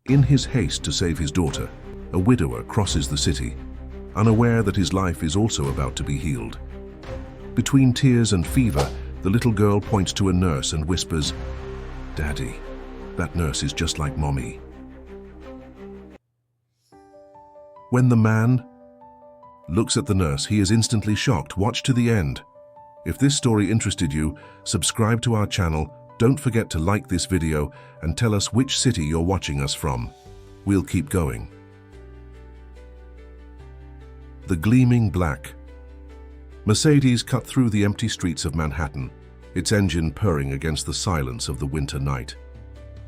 In his haste to save his daughter, a widower crosses the city, unaware that his life is also about to be healed. Between tears and fever, the little girl points to a nurse and whispers, "Daddy, that nurse is just like Mommy." When the man looks at the nurse, he is instantly shocked. Watch to the end. If this story interested you, subscribe to our channel. Don't forget to like this video and tell us which city you're watching us from. We'll keep going. The gleaming black. Mercedes cut through the empty streets of Manhattan, its engine purring against the silence of the winter night.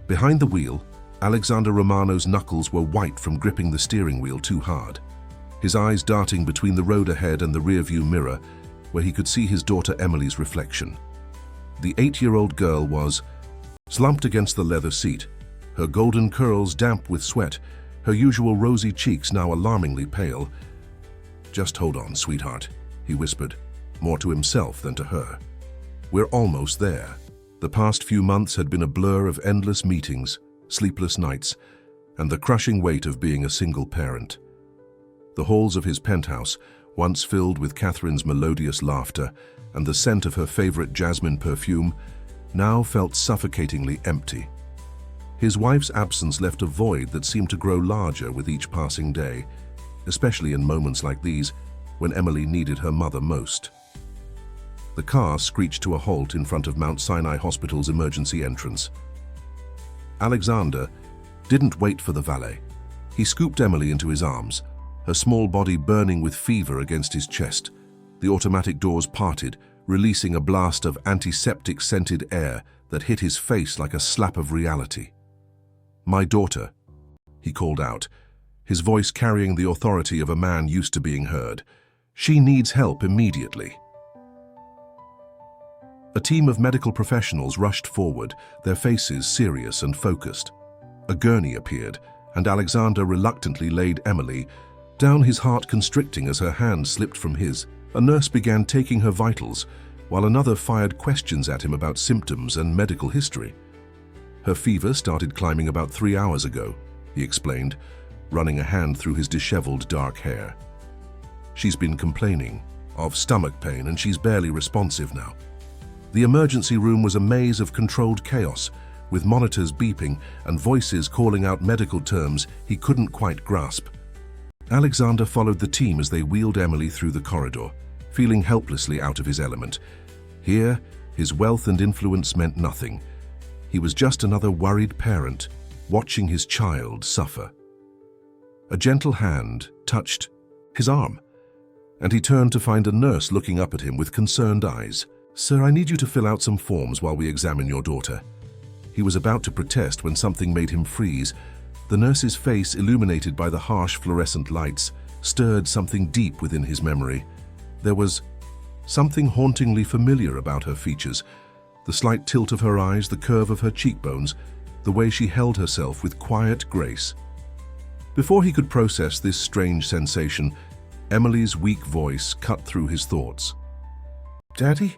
Behind the wheel, Alexander Romano's knuckles were white from gripping the steering wheel too hard, his eyes darting between the road ahead and the rearview mirror, where he could see his daughter Emily's reflection. The 8-year-old girl was slumped against the leather seat, her golden curls damp with sweat, her usual rosy cheeks now alarmingly pale. "Just hold on, sweetheart," he whispered, more to himself than to her. "We're almost there." The past few months had been a blur of endless meetings, sleepless nights, and the crushing weight of being a single parent. The halls of his penthouse, once filled with Catherine's melodious laughter and the scent of her favorite jasmine perfume, now felt suffocatingly empty. His wife's absence left a void that seemed to grow larger with each passing day, especially in moments like these when Emily needed her mother most. The car screeched to a halt in front of Mount Sinai Hospital's emergency entrance. Alexander didn't wait for the valet. He scooped Emily into his arms, her small body burning with fever against his chest. The automatic doors parted, releasing a blast of antiseptic-scented air that hit his face like a slap of reality. "My daughter," he called out, his voice carrying the authority of a man used to being heard. "She needs help immediately." A team of medical professionals rushed forward, their faces serious and focused. A gurney appeared, and Alexander reluctantly laid Emily down, his heart constricting as her hand slipped from his. A nurse began taking her vitals, while another fired questions at him about symptoms and medical history. "Her fever started climbing about 3 hours ago," he explained, running a hand through his disheveled dark hair. "She's been complaining of stomach pain and she's barely responsive now." The emergency room was a maze of controlled chaos, with monitors beeping and voices calling out medical terms he couldn't quite grasp. Alexander followed the team as they wheeled Emily through the corridor, feeling helplessly out of his element. Here, his wealth and influence meant nothing. He was just another worried parent, watching his child suffer. A gentle hand touched his arm, and he turned to find a nurse looking up at him with concerned eyes. "Sir, I need you to fill out some forms while we examine your daughter." He was about to protest when something made him freeze. The nurse's face, illuminated by the harsh fluorescent lights, stirred something deep within his memory. There was something hauntingly familiar about her features, the slight tilt of her eyes, the curve of her cheekbones, the way she held herself with quiet grace. Before he could process this strange sensation, Emily's weak voice cut through his thoughts. "Daddy?"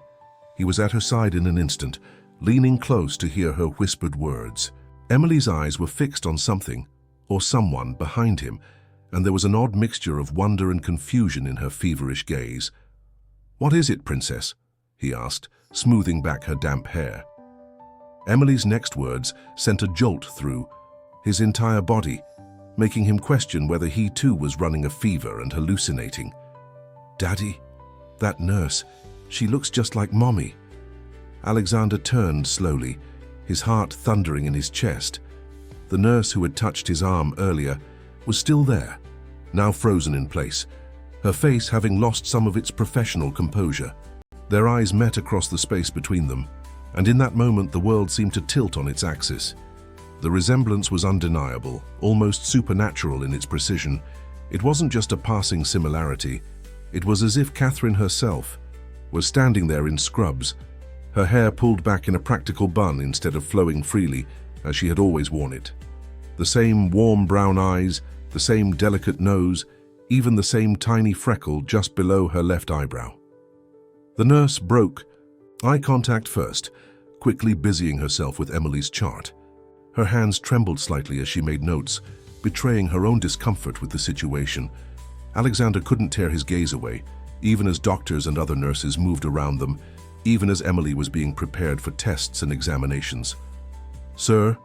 He was at her side in an instant, leaning close to hear her whispered words. Emily's eyes were fixed on something, or someone, behind him, and there was an odd mixture of wonder and confusion in her feverish gaze. "What is it, Princess?" he asked, smoothing back her damp hair. Emily's next words sent a jolt through his entire body, making him question whether he too was running a fever and hallucinating. "Daddy, that nurse, she looks just like Mommy." Alexander turned slowly, his heart thundering in his chest. The nurse who had touched his arm earlier was still there, now frozen in place, her face having lost some of its professional composure. Their eyes met across the space between them, and in that moment the world seemed to tilt on its axis. The resemblance was undeniable, almost supernatural in its precision. It wasn't just a passing similarity. It was as if Catherine herself was standing there in scrubs, her hair pulled back in a practical bun instead of flowing freely as she had always worn it. The same warm brown eyes, the same delicate nose, even the same tiny freckle just below her left eyebrow. The nurse broke eye contact first, quickly busying herself with Emily's chart. Her hands trembled slightly as she made notes, betraying her own discomfort with the situation. Alexander couldn't tear his gaze away, even as doctors and other nurses moved around them, even as Emily was being prepared for tests and examinations. "Sir?"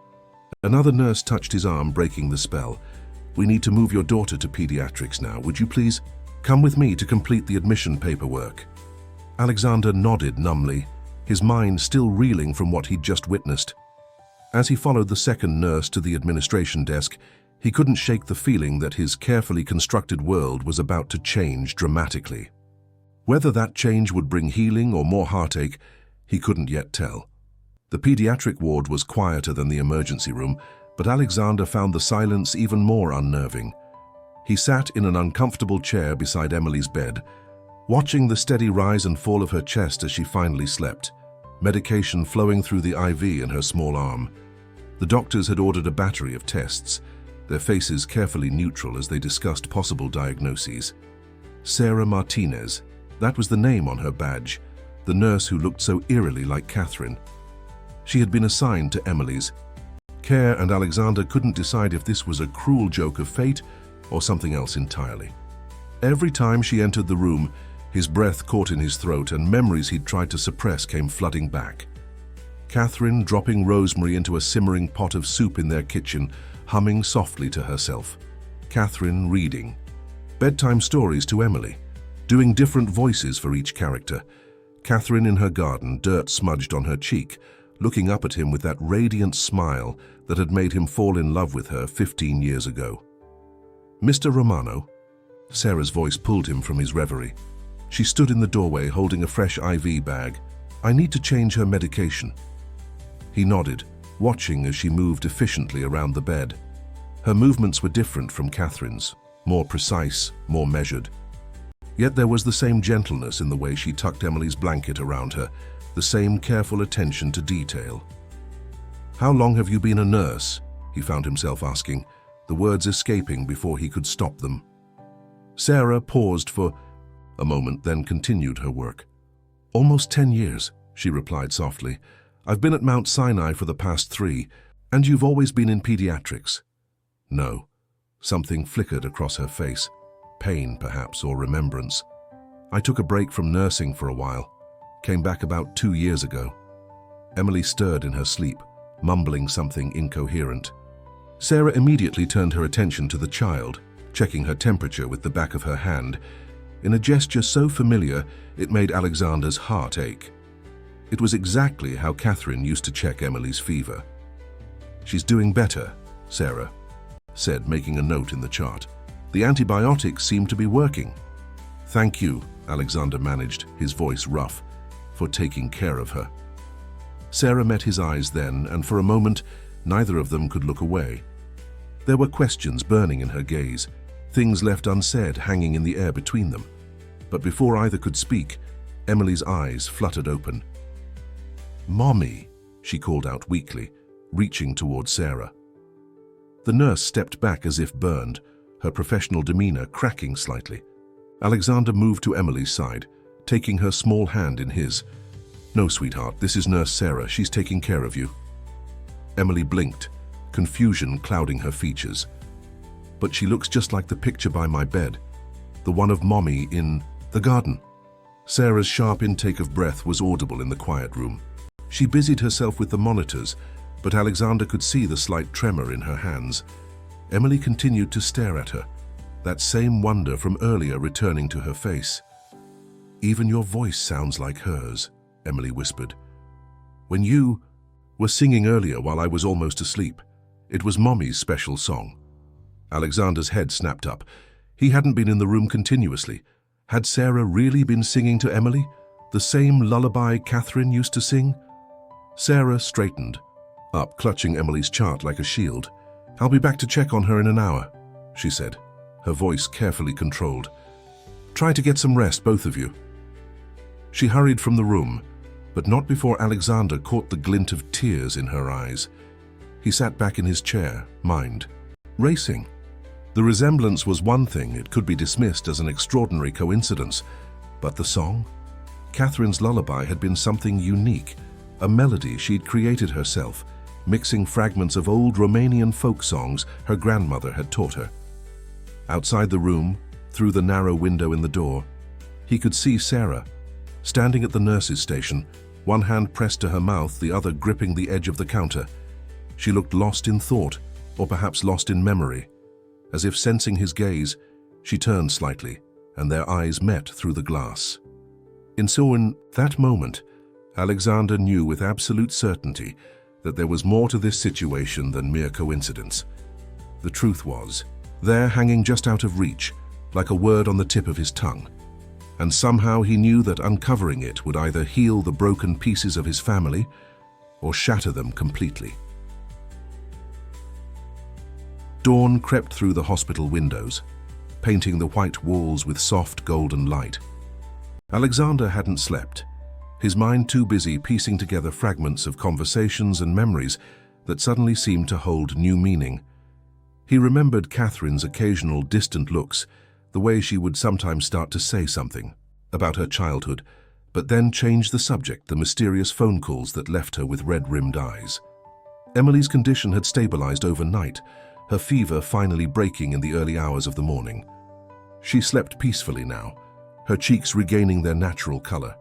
Another nurse touched his arm, breaking the spell. "We need to move your daughter to pediatrics now. Would you please come with me to complete the admission paperwork?" Alexander nodded numbly, his mind still reeling from what he'd just witnessed. As he followed the second nurse to the administration desk, he couldn't shake the feeling that his carefully constructed world was about to change dramatically. Whether that change would bring healing or more heartache, he couldn't yet tell. The pediatric ward was quieter than the emergency room, but Alexander found the silence even more unnerving. He sat in an uncomfortable chair beside Emily's bed, watching the steady rise and fall of her chest as she finally slept, medication flowing through the IV in her small arm. The doctors had ordered a battery of tests, their faces carefully neutral as they discussed possible diagnoses. Sarah Martinez, that was the name on her badge, the nurse who looked so eerily like Catherine. She had been assigned to Emily's care, and Alexander couldn't decide if this was a cruel joke of fate or something else entirely. Every time she entered the room, his breath caught in his throat and memories he'd tried to suppress came flooding back. Catherine dropping Rosemary into a simmering pot of soup in their kitchen, humming softly to herself. Catherine reading bedtime stories to Emily, doing different voices for each character. Catherine in her garden, dirt smudged on her cheek, looking up at him with that radiant smile that had made him fall in love with her 15 years ago. "Mr. Romano?" Sarah's voice pulled him from his reverie. She stood in the doorway holding a fresh IV bag. "I need to change her medication." He nodded, watching as she moved efficiently around the bed. Her movements were different from Catherine's, more precise, more measured. Yet there was the same gentleness in the way she tucked Emily's blanket around her, the same careful attention to detail. "How long have you been a nurse?" he found himself asking, the words escaping before he could stop them. Sarah paused for a moment, then continued her work. "Almost 10 years, she replied softly. "I've been at Mount Sinai for the past 3, and you've always been in pediatrics?" "No." Something flickered across her face, pain perhaps, or remembrance. "I took a break from nursing for a while, came back about 2 years ago." Emily stirred in her sleep, mumbling something incoherent. Sarah immediately turned her attention to the child, checking her temperature with the back of her hand, in a gesture so familiar it made Alexander's heart ache. It was exactly how Catherine used to check Emily's fever. "She's doing better," Sarah said, making a note in the chart. "The antibiotics seem to be working." "Thank you," Alexander managed, his voice rough, "for taking care of her." Sarah met his eyes then, and for a moment, neither of them could look away. There were questions burning in her gaze, things left unsaid hanging in the air between them. But before either could speak, Emily's eyes fluttered open. "Mommy," she called out weakly, reaching toward Sarah. The nurse stepped back as if burned, her professional demeanor cracking slightly. Alexander moved to Emily's side, taking her small hand in his. "No, sweetheart, this is Nurse Sarah. She's taking care of you." Emily blinked, confusion clouding her features. "But she looks just like the picture by my bed, the one of Mommy in the garden." Sarah's sharp intake of breath was audible in the quiet room. She busied herself with the monitors, but Alexander could see the slight tremor in her hands. Emily continued to stare at her, that same wonder from earlier returning to her face. "Even your voice sounds like hers," Emily whispered. "When you were singing earlier while I was almost asleep, it was Mommy's special song." Alexander's head snapped up. He hadn't been in the room continuously. Had Sarah really been singing to Emily, the same lullaby Catherine used to sing? Sarah straightened up, clutching Emily's chart like a shield. "I'll be back to check on her in an hour," she said, her voice carefully controlled. "Try to get some rest, both of you." She hurried from the room, but not before Alexander caught the glint of tears in her eyes. He sat back in his chair, mind racing. The resemblance was one thing, it could be dismissed as an extraordinary coincidence, but the song? Catherine's lullaby had been something unique, a melody she'd created herself, mixing fragments of old Romanian folk songs her grandmother had taught her. Outside the room, through the narrow window in the door, he could see Sarah, standing at the nurse's station, one hand pressed to her mouth, the other gripping the edge of the counter. She looked lost in thought, or perhaps lost in memory. As if sensing his gaze, she turned slightly, and their eyes met through the glass. In that moment, Alexander knew with absolute certainty that there was more to this situation than mere coincidence. The truth was, there hanging just out of reach, like a word on the tip of his tongue. And somehow he knew that uncovering it would either heal the broken pieces of his family or shatter them completely. Dawn crept through the hospital windows, painting the white walls with soft golden light. Alexander hadn't slept, his mind too busy piecing together fragments of conversations and memories that suddenly seemed to hold new meaning. He remembered Catherine's occasional distant looks, the way she would sometimes start to say something about her childhood, but then change the subject, the mysterious phone calls that left her with red-rimmed eyes. Emily's condition had stabilized overnight, her fever finally breaking in the early hours of the morning. She slept peacefully now, her cheeks regaining their natural color.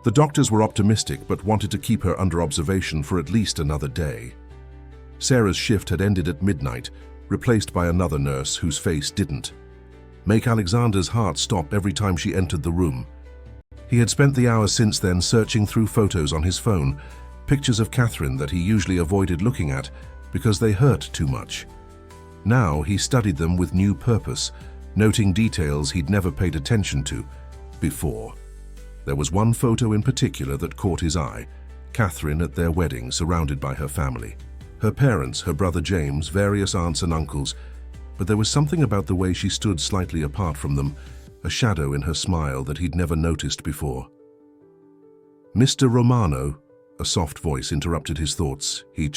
The doctors were optimistic but wanted to keep her under observation for at least another day. Sarah's shift had ended at midnight, replaced by another nurse whose face didn't make Alexander's heart stop every time she entered the room. He had spent the hours since then searching through photos on his phone, pictures of Catherine that he usually avoided looking at because they hurt too much. Now he studied them with new purpose, noting details he'd never paid attention to before. There was one photo in particular that caught his eye, Catherine at their wedding, surrounded by her family. Her parents, her brother James, various aunts and uncles, but there was something about the way she stood slightly apart from them, a shadow in her smile that he'd never noticed before. Mr. Romano, a soft voice interrupted his thoughts. He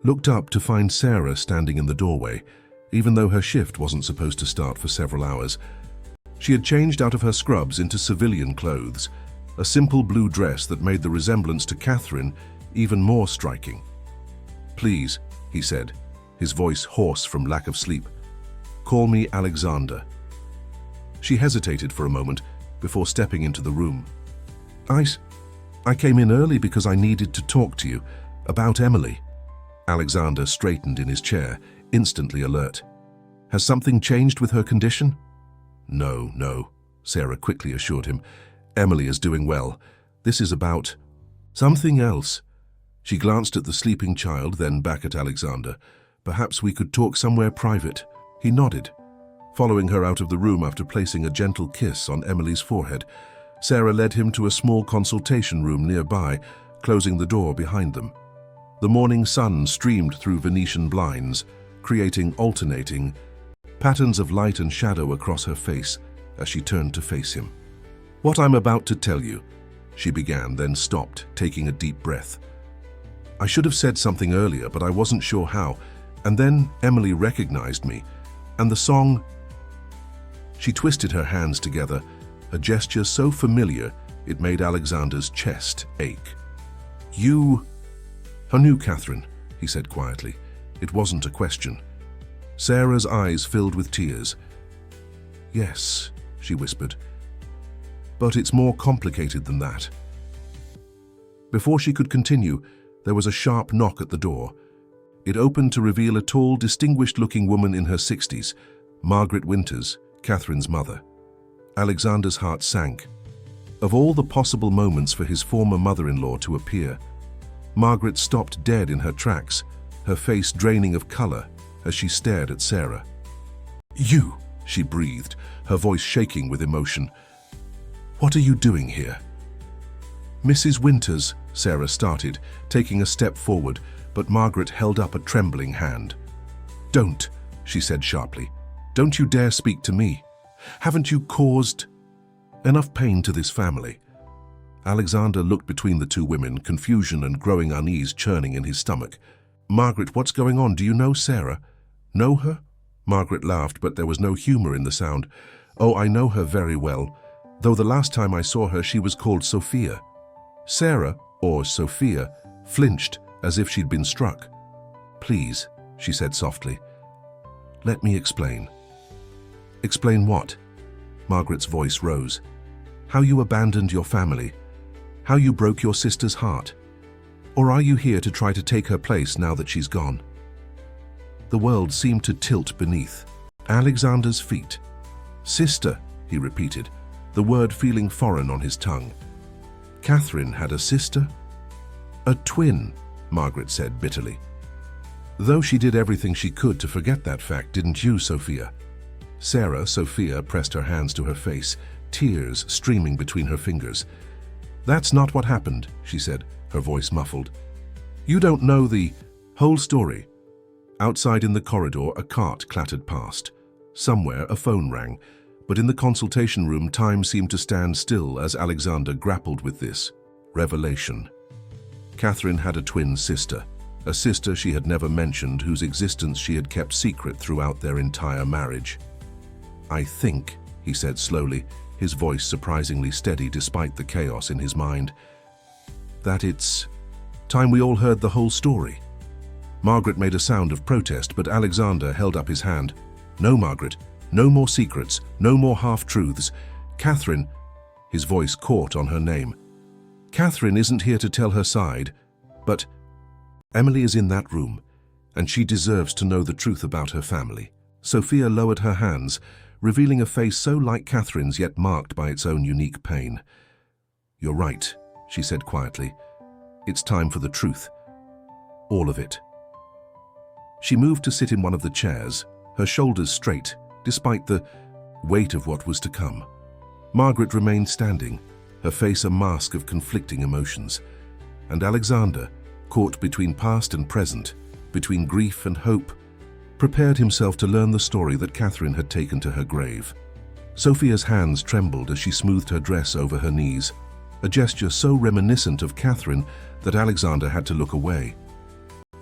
looked up to find Sarah standing in the doorway, even though her shift wasn't supposed to start for several hours. She had changed out of her scrubs into civilian clothes, a simple blue dress that made the resemblance to Catherine even more striking. "Please," he said, his voice hoarse from lack of sleep, "call me Alexander." She hesitated for a moment before stepping into the room. I came in early because I needed to talk to you about Emily." Alexander straightened in his chair, instantly alert. "Has something changed with her condition?" No, Sarah quickly assured him. "Emily is doing well. This is about something else." She glanced at the sleeping child, then back at Alexander. "Perhaps we could talk somewhere private." He nodded, following her out of the room after placing a gentle kiss on Emily's forehead. Sarah led him to a small consultation room nearby, closing the door behind them. The morning sun streamed through Venetian blinds, creating alternating patterns of light and shadow across her face as she turned to face him. "What I'm about to tell you," she began, then stopped, taking a deep breath. "I should have said something earlier, but I wasn't sure how. And then Emily recognized me, and the song..." She twisted her hands together, a gesture so familiar it made Alexander's chest ache. "I knew Catherine," he said quietly. It wasn't a question. Sarah's eyes filled with tears. "Yes," she whispered. "But it's more complicated than that." Before she could continue, there was a sharp knock at the door. It opened to reveal a tall, distinguished-looking woman in her 60s, Margaret Winters, Catherine's mother. Alexander's heart sank. Of all the possible moments for his former mother-in-law to appear, Margaret stopped dead in her tracks, her face draining of color as she stared at Sarah. "You," she breathed, her voice shaking with emotion. "What are you doing here?" "Mrs. Winters," Sarah started, taking a step forward, but Margaret held up a trembling hand. "Don't," she said sharply. "Don't you dare speak to me. Haven't you caused enough pain to this family?" Alexander looked between the two women, confusion and growing unease churning in his stomach. "Margaret, what's going on? Do you know Sarah?" "Know her?" Margaret laughed, but there was no humor in the sound. "Oh, I know her very well, though the last time I saw her she was called Sophia." Sarah, or Sophia, flinched as if she'd been struck. "Please," she said softly. "Let me explain." "Explain what?" Margaret's voice rose. "How you abandoned your family. How you broke your sister's heart. Or are you here to try to take her place now that she's gone?" The world seemed to tilt beneath Alexander's feet. "Sister," he repeated, the word feeling foreign on his tongue. "Catherine had a sister?" "A twin," Margaret said bitterly. "Though she did everything she could to forget that fact, didn't you, Sophia?" Sophia pressed her hands to her face, tears streaming between her fingers. "That's not what happened," she said, her voice muffled. "You don't know the whole story." Outside in the corridor, a cart clattered past. Somewhere a phone rang, but in the consultation room time seemed to stand still as Alexander grappled with this revelation. Catherine had a twin sister, a sister she had never mentioned, whose existence she had kept secret throughout their entire marriage. "I think," he said slowly, his voice surprisingly steady despite the chaos in his mind, "that it's time we all heard the whole story." Margaret made a sound of protest, but Alexander held up his hand. "No, Margaret, no more secrets, no more half-truths. Catherine," his voice caught on her name, "Catherine isn't here to tell her side, but Emily is in that room, and she deserves to know the truth about her family." Sophia lowered her hands, revealing a face so like Catherine's yet marked by its own unique pain. "You're right," she said quietly. "It's time for the truth. All of it." She moved to sit in one of the chairs, her shoulders straight, despite the weight of what was to come. Margaret remained standing, her face a mask of conflicting emotions. And Alexander, caught between past and present, between grief and hope, prepared himself to learn the story that Catherine had taken to her grave. Sophia's hands trembled as she smoothed her dress over her knees, a gesture so reminiscent of Catherine that Alexander had to look away.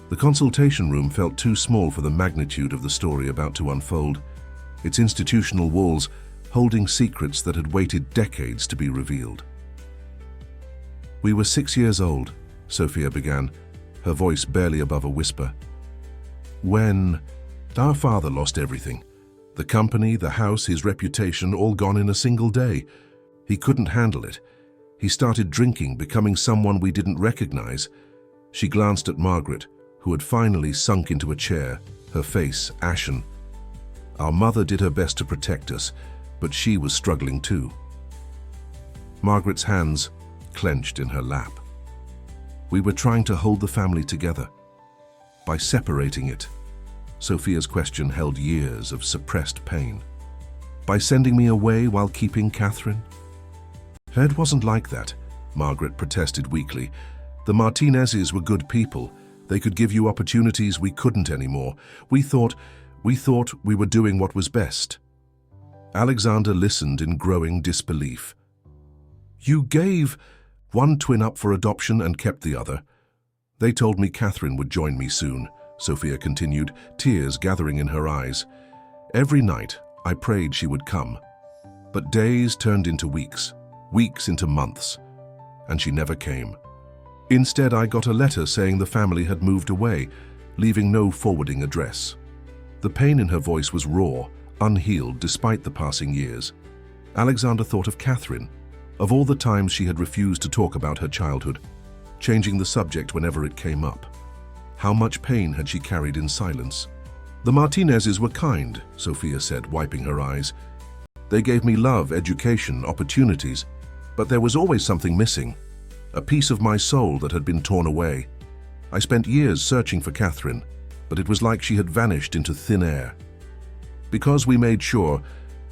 The consultation room felt too small for the magnitude of the story about to unfold, its institutional walls holding secrets that had waited decades to be revealed. "We were 6 years old," Sophia began, her voice barely above a whisper, "when our father lost everything. The company, the house, his reputation, all gone in a single day. He couldn't handle it. He started drinking, becoming someone we didn't recognize." She glanced at Margaret, who had finally sunk into a chair, her face ashen. "Our mother did her best to protect us, but she was struggling too." Margaret's hands clenched in her lap. "We were trying to hold the family together. By separating it." Sophia's question held years of suppressed pain. "By sending me away while keeping Catherine?" "It wasn't like that," Margaret protested weakly. "The Martinezes were good people. They could give you opportunities we couldn't anymore. We thought we were doing what was best." Alexander listened in growing disbelief. "You gave one twin up for adoption and kept the other." "They told me Catherine would join me soon," Sophia continued, tears gathering in her eyes. "Every night I prayed she would come. But days turned into weeks, weeks into months, and she never came. Instead, I got a letter saying the family had moved away, leaving no forwarding address." The pain in her voice was raw, unhealed despite the passing years. Alexander thought of Catherine, of all the times she had refused to talk about her childhood, changing the subject whenever it came up. How much pain had she carried in silence? "The Martinezes were kind," Sophia said, wiping her eyes. "They gave me love, education, opportunities, but there was always something missing, a piece of my soul that had been torn away. I spent years searching for Catherine, but it was like she had vanished into thin air." "Because we made sure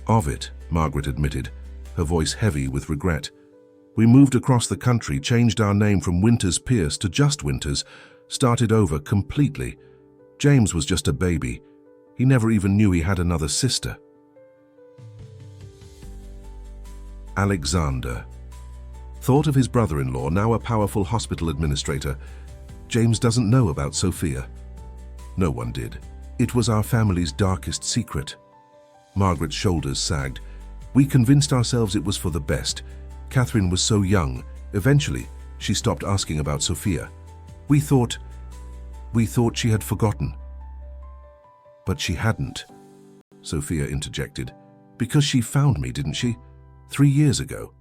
of it," Margaret admitted, her voice heavy with regret. "We moved across the country, changed our name from Winters Pierce to just Winters, started over completely. James was just a baby. He never even knew he had another sister." Alexander thought of his brother-in-law, now a powerful hospital administrator. James doesn't know about Sophia. No one did. It was our family's darkest secret. Margaret's shoulders sagged. "We convinced ourselves it was for the best. Catherine was so young. Eventually, she stopped asking about Sophia. We thought We thought she had forgotten. But she hadn't, Sophia interjected. Because she found me, didn't she? 3 years ago.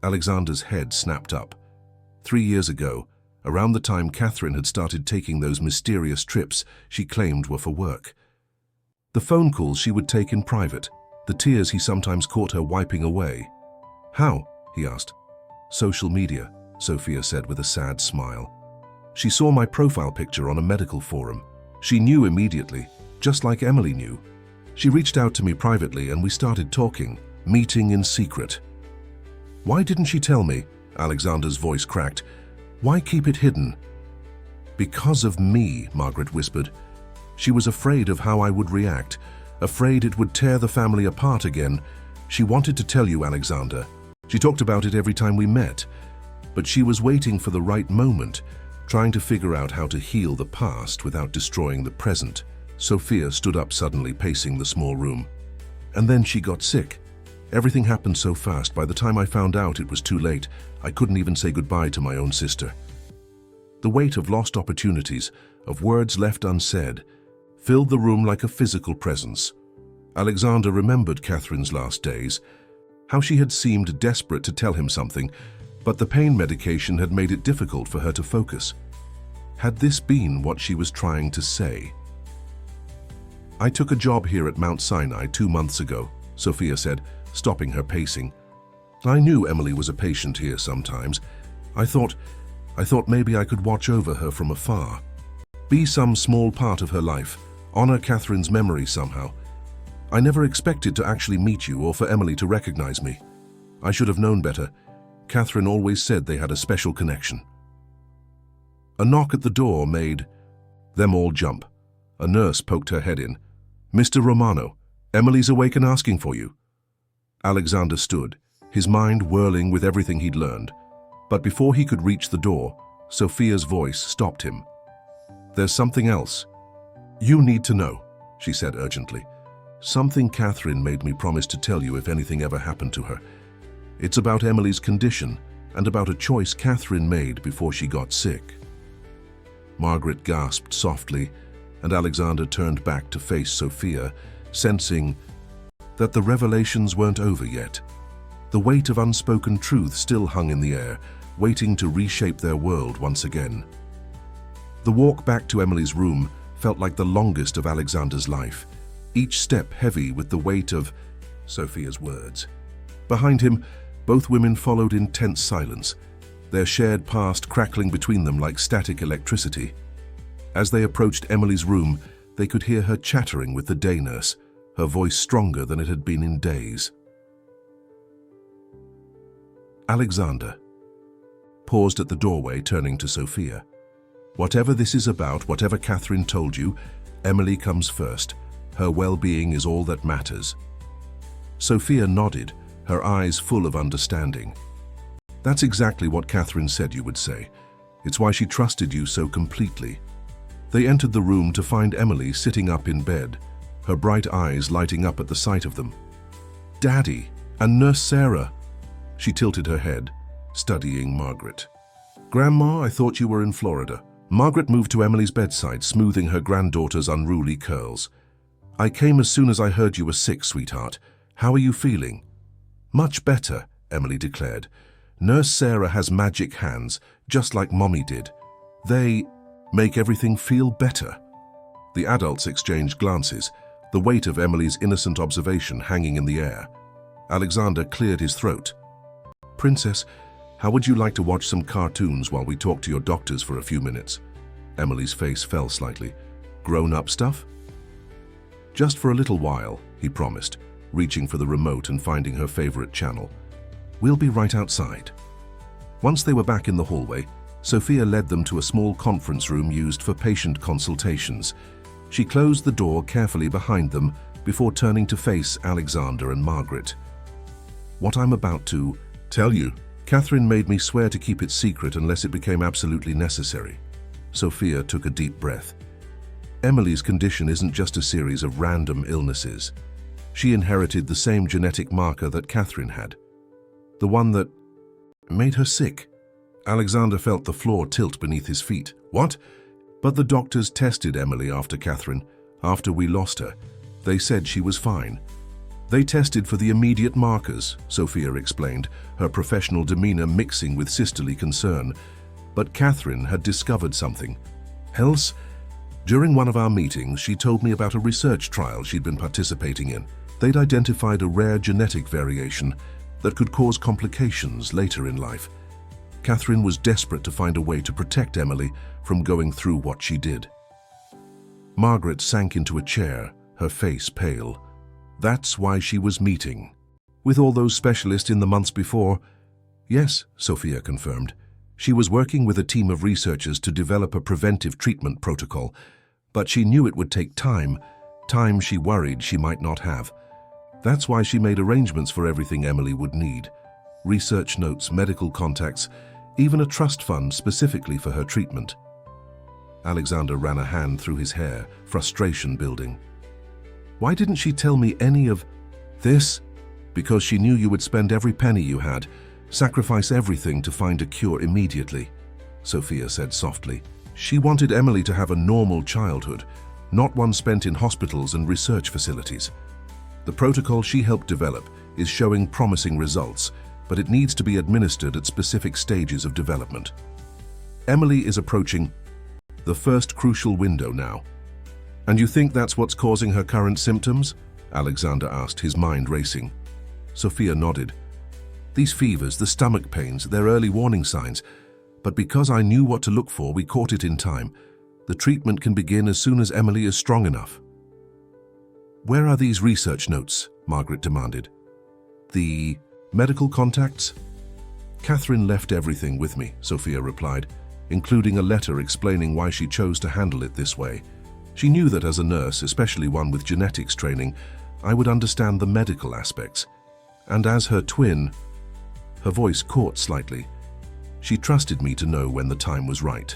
Alexander's head snapped up. 3 years ago, around the time Catherine had started taking those mysterious trips she claimed were for work. The phone calls she would take in private, the tears he sometimes caught her wiping away. How? He asked. Social media, Sophia said with a sad smile. She saw my profile picture on a medical forum. She knew immediately, just like Emily knew. She reached out to me privately and we started talking, meeting in secret. Why didn't she tell me? Alexander's voice cracked. Why keep it hidden? Because of me, Margaret whispered. She was afraid of how I would react, afraid it would tear the family apart again. She wanted to tell you, Alexander. She talked about it every time we met. But she was waiting for the right moment, trying to figure out how to heal the past without destroying the present. Sophia stood up suddenly, pacing the small room. And then she got sick. Everything happened so fast. By the time I found out, it was too late. I couldn't even say goodbye to my own sister. The weight of lost opportunities, of words left unsaid, filled the room like a physical presence. Alexander remembered Catherine's last days, how she had seemed desperate to tell him something, but the pain medication had made it difficult for her to focus. Had this been what she was trying to say? I took a job here at Mount Sinai 2 months ago, Sophia said, stopping her pacing. I knew Emily was a patient here sometimes. I thought maybe I could watch over her from afar. Be some small part of her life, honor Catherine's memory somehow. I never expected to actually meet you or for Emily to recognize me. I should have known better. Catherine always said they had a special connection. A knock at the door made them all jump. A nurse poked her head in. Mr. Romano, Emily's awake and asking for you. Alexander stood, his mind whirling with everything he'd learned. But before he could reach the door, Sophia's voice stopped him. There's something else. You need to know, she said urgently. Something Catherine made me promise to tell you if anything ever happened to her. It's about Emily's condition and about a choice Catherine made before she got sick. Margaret gasped softly, and Alexander turned back to face Sophia, sensing that the revelations weren't over yet. The weight of unspoken truth still hung in the air, waiting to reshape their world once again. The walk back to Emily's room felt like the longest of Alexander's life, each step heavy with the weight of Sophia's words. Behind him, both women followed in tense silence, their shared past crackling between them like static electricity. As they approached Emily's room, they could hear her chattering with the day nurse, her voice stronger than it had been in days. Alexander paused at the doorway, turning to Sophia. Whatever this is about, whatever Catherine told you, Emily comes first. Her well-being is all that matters. Sophia nodded, her eyes full of understanding. That's exactly what Catherine said you would say. It's why she trusted you so completely. They entered the room to find Emily sitting up in bed, her bright eyes lighting up at the sight of them. Daddy and Nurse Sarah. She tilted her head, studying Margaret. Grandma, I thought you were in Florida. Margaret moved to Emily's bedside, smoothing her granddaughter's unruly curls. I came as soon as I heard you were sick, sweetheart. How are you feeling? Much better, Emily declared. Nurse Sarah has magic hands, just like Mommy did. They make everything feel better. The adults exchanged glances, the weight of Emily's innocent observation hanging in the air. Alexander cleared his throat. Princess, how would you like to watch some cartoons while we talk to your doctors for a few minutes? Emily's face fell slightly. Grown-up stuff? Just for a little while, he promised, reaching for the remote and finding her favorite channel. We'll be right outside. Once they were back in the hallway, Sophia led them to a small conference room used for patient consultations. She closed the door carefully behind them before turning to face Alexander and Margaret. What I'm about to tell you, Catherine made me swear to keep it secret unless it became absolutely necessary. Sophia took a deep breath. Emily's condition isn't just a series of random illnesses. She inherited the same genetic marker that Catherine had. The one that made her sick. Alexander felt the floor tilt beneath his feet. What? But the doctors tested Emily after we lost her. They said she was fine. They tested for the immediate markers, Sophia explained, her professional demeanor mixing with sisterly concern. But Catherine had discovered something else. During one of our meetings, she told me about a research trial she'd been participating in. They'd identified a rare genetic variation that could cause complications later in life. Catherine was desperate to find a way to protect Emily from going through what she did. Margaret sank into a chair, her face pale. That's why she was meeting with all those specialists in the months before. Yes, Sophia confirmed. She was working with a team of researchers to develop a preventive treatment protocol, but she knew it would take time she worried she might not have. That's why she made arrangements for everything Emily would need. Research notes, medical contacts, even a trust fund specifically for her treatment. Alexander ran a hand through his hair, frustration building. Why didn't she tell me any of this? Because she knew you would spend every penny you had, sacrifice everything to find a cure immediately, Sophia said softly. She wanted Emily to have a normal childhood, not one spent in hospitals and research facilities. The protocol she helped develop is showing promising results, but it needs to be administered at specific stages of development. Emily is approaching the first crucial window now. And you think that's what's causing her current symptoms? Alexander asked, his mind racing. Sophia nodded. These fevers, the stomach pains, they're early warning signs. But because I knew what to look for, we caught it in time. The treatment can begin as soon as Emily is strong enough. Where are these research notes? Margaret demanded. The medical contacts? Catherine left everything with me, Sophia replied, including a letter explaining why she chose to handle it this way. She knew that as a nurse, especially one with genetics training, I would understand the medical aspects. And as her twin, her voice caught slightly. She trusted me to know when the time was right.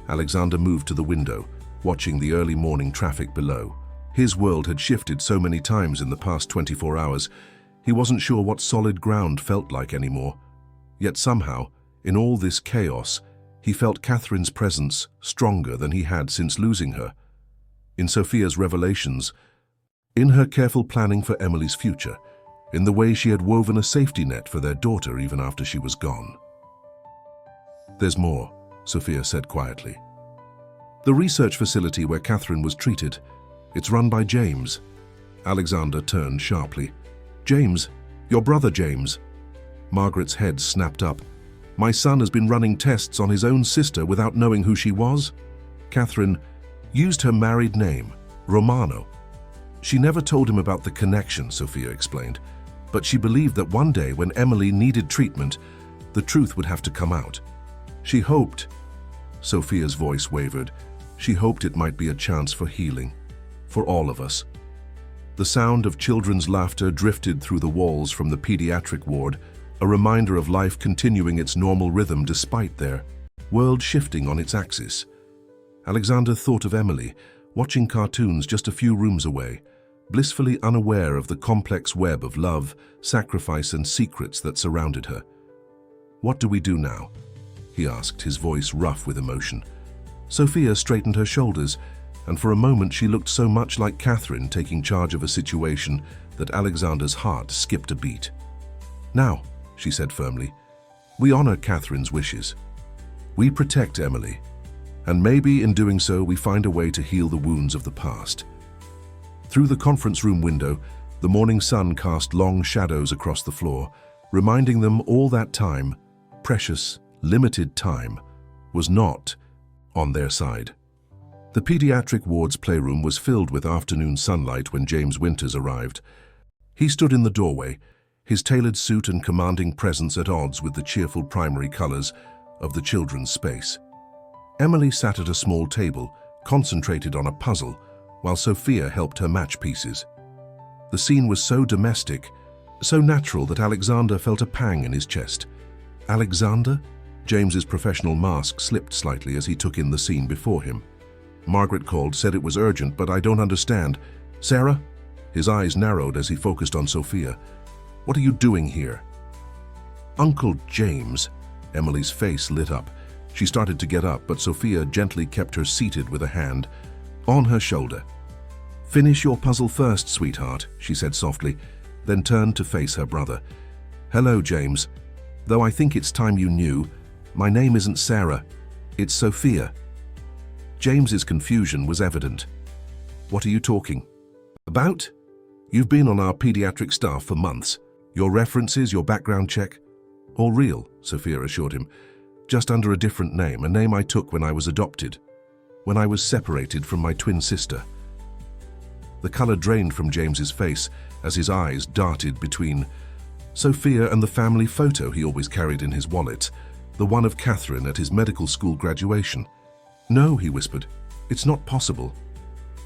Alexander moved to the window, watching the early morning traffic below. His world had shifted so many times in the past 24 hours, he wasn't sure what solid ground felt like anymore. Yet somehow, in all this chaos, he felt Catherine's presence stronger than he had since losing her. In Sophia's revelations, in her careful planning for Emily's future, in the way she had woven a safety net for their daughter even after she was gone. There's more, Sophia said quietly. The research facility where Catherine was treated, it's run by James. Alexander turned sharply. James, your brother James. Margaret's head snapped up. My son has been running tests on his own sister without knowing who she was. Catherine used her married name, Romano. She never told him about the connection, Sophia explained, but she believed that one day when Emily needed treatment, the truth would have to come out. She hoped, Sophia's voice wavered, she hoped it might be a chance for healing, for all of us. The sound of children's laughter drifted through the walls from the pediatric ward, a reminder of life continuing its normal rhythm despite their world shifting on its axis. Alexander thought of Emily, watching cartoons just a few rooms away, blissfully unaware of the complex web of love, sacrifice, and secrets that surrounded her. What do we do now? He asked, his voice rough with emotion. Sophia straightened her shoulders, and for a moment she looked so much like Catherine taking charge of a situation that Alexander's heart skipped a beat. Now, she said firmly, we honor Catherine's wishes. We protect Emily, and maybe in doing so we find a way to heal the wounds of the past. Through the conference room window, the morning sun cast long shadows across the floor, reminding them all that time, precious, limited time, was not on their side. The pediatric ward's playroom was filled with afternoon sunlight when James Winters arrived. He stood in the doorway, his tailored suit and commanding presence at odds with the cheerful primary colors of the children's space. Emily sat at a small table, concentrated on a puzzle, while Sophia helped her match pieces. The scene was so domestic, so natural that Alexander felt a pang in his chest. Alexander? James's professional mask slipped slightly as he took in the scene before him. Margaret called, said it was urgent, but I don't understand. Sarah? His eyes narrowed as he focused on Sophia. What are you doing here? Uncle James. Emily's face lit up. She started to get up, but Sophia gently kept her seated with a hand on her shoulder. "Finish your puzzle first, sweetheart," she said softly, then turned to face her brother. "Hello, James. Though I think it's time you knew, my name isn't Sarah, it's Sophia." James's confusion was evident. "What are you talking about? You've been on our pediatric staff for months. Your references, your background check, all real," Sophia assured him. "Just under a different name, a name I took when I was adopted, when I was separated from my twin sister." The color drained from James's face as his eyes darted between Sophia and the family photo he always carried in his wallet, the one of Catherine at his medical school graduation. "No," he whispered, "it's not possible."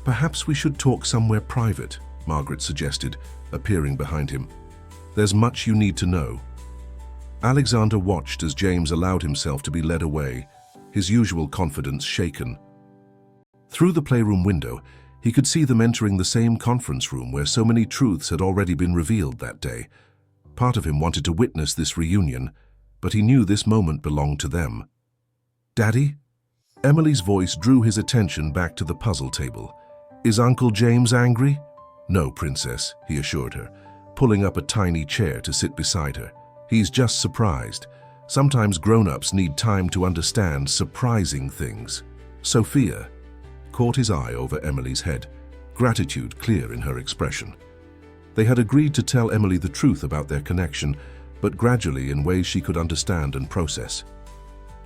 "Perhaps we should talk somewhere private," Margaret suggested, appearing behind him. "There's much you need to know." Alexander watched as James allowed himself to be led away, his usual confidence shaken. Through the playroom window, he could see them entering the same conference room where so many truths had already been revealed that day. Part of him wanted to witness this reunion, but he knew this moment belonged to them. "Daddy?" Emily's voice drew his attention back to the puzzle table. "Is Uncle James angry?" "No, Princess," he assured her, pulling up a tiny chair to sit beside her. "He's just surprised. Sometimes grown-ups need time to understand surprising things." Sophia caught his eye over Emily's head, gratitude clear in her expression. They had agreed to tell Emily the truth about their connection, but gradually in ways she could understand and process.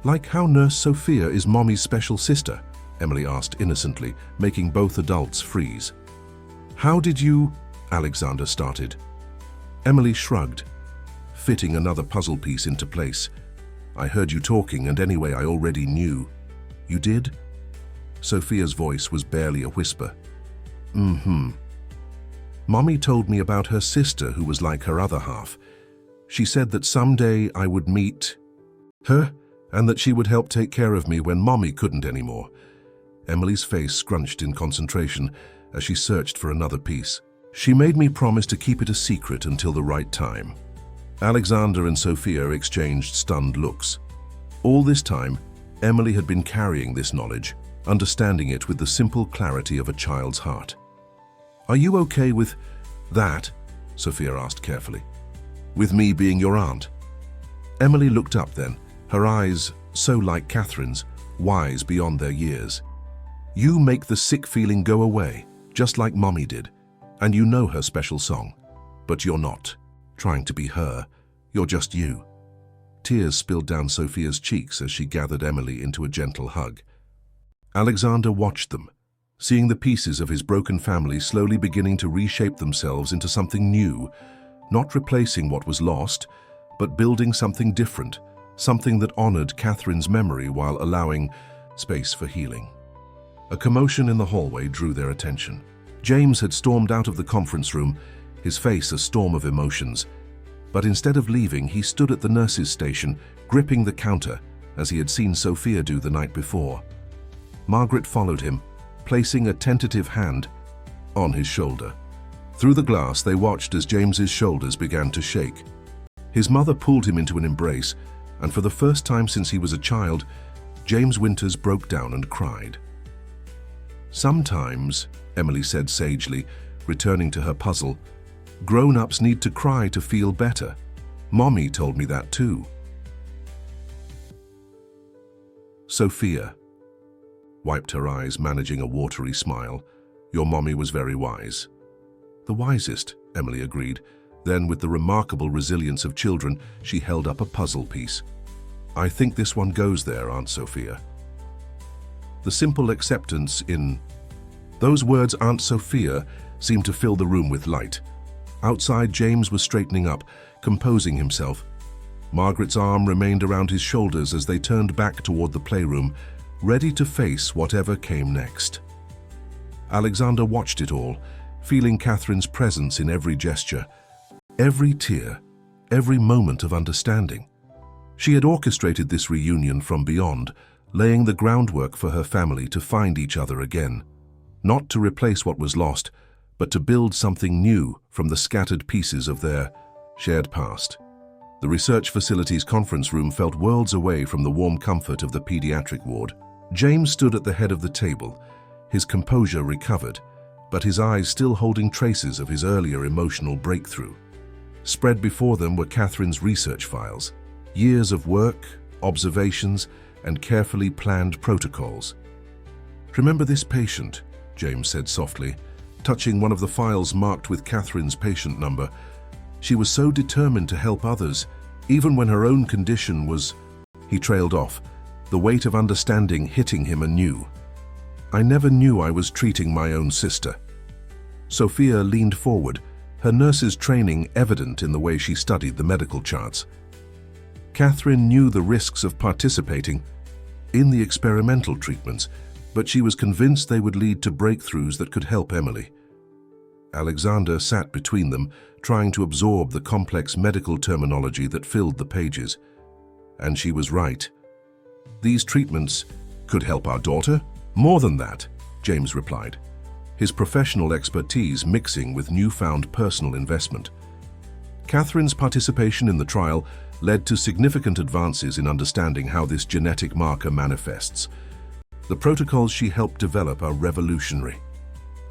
"Like how Nurse Sophia is Mommy's special sister?" Emily asked innocently, making both adults freeze. "How did you—" Alexander started. Emily shrugged, fitting another puzzle piece into place. "I heard you talking, and anyway I already knew." "You did?" Sophia's voice was barely a whisper. Mommy told me about her sister who was like her other half. She said that someday I would meet her, and that she would help take care of me when Mommy couldn't anymore." Emily's face scrunched in concentration as she searched for another piece. "She made me promise to keep it a secret until the right time." Alexander and Sophia exchanged stunned looks. All this time, Emily had been carrying this knowledge, understanding it with the simple clarity of a child's heart. "Are you okay with that?" Sophia asked carefully. "With me being your aunt?" Emily looked up then, her eyes so like Catherine's, wise beyond their years. "You make the sick feeling go away, just like Mommy did, and you know her special song. But you're not trying to be her, you're just you." Tears spilled down Sophia's cheeks as she gathered Emily into a gentle hug. Alexander watched them, seeing the pieces of his broken family slowly beginning to reshape themselves into something new, not replacing what was lost, but building something different, something that honored Catherine's memory while allowing space for healing. A commotion in the hallway drew their attention. James had stormed out of the conference room, his face a storm of emotions. But instead of leaving, he stood at the nurse's station, gripping the counter, as he had seen Sophia do the night before. Margaret followed him, placing a tentative hand on his shoulder. Through the glass, they watched as James's shoulders began to shake. His mother pulled him into an embrace, and for the first time since he was a child, James Winters broke down and cried. "Sometimes," Emily said sagely, returning to her puzzle, "grown-ups need to cry to feel better. Mommy told me that too." Sophia wiped her eyes, managing a watery smile. "Your mommy was very wise." "The wisest," Emily agreed. Then, with the remarkable resilience of children, she held up a puzzle piece. "I think this one goes there, Aunt Sophia." The simple acceptance in those words, Aunt Sophia, seemed to fill the room with light. Outside, James was straightening up, composing himself. Margaret's arm remained around his shoulders as they turned back toward the playroom, ready to face whatever came next. Alexander watched it all, feeling Catherine's presence in every gesture, every tear, every moment of understanding. She had orchestrated this reunion from beyond, laying the groundwork for her family to find each other again, not to replace what was lost, but to build something new from the scattered pieces of their shared past. The research facility's conference room felt worlds away from the warm comfort of the pediatric ward. James stood at the head of the table, his composure recovered, but his eyes still holding traces of his earlier emotional breakthrough. Spread before them were Catherine's research files, years of work, observations, and carefully planned protocols. "Remember this patient," James said softly, touching one of the files marked with Catherine's patient number. "She was so determined to help others, even when her own condition was—" He trailed off, the weight of understanding hitting him anew. "I never knew I was treating my own sister." Sophia leaned forward, her nurse's training evident in the way she studied the medical charts. Catherine knew the risks of participating in the experimental treatments, but she was convinced they would lead to breakthroughs that could help Emily. Alexander sat between them, trying to absorb the complex medical terminology that filled the pages. And she was right. "These treatments could help our daughter? More than that," James replied, his professional expertise mixing with newfound personal investment. Catherine's participation in the trial led to significant advances in understanding how this genetic marker manifests. The protocols she helped develop are revolutionary.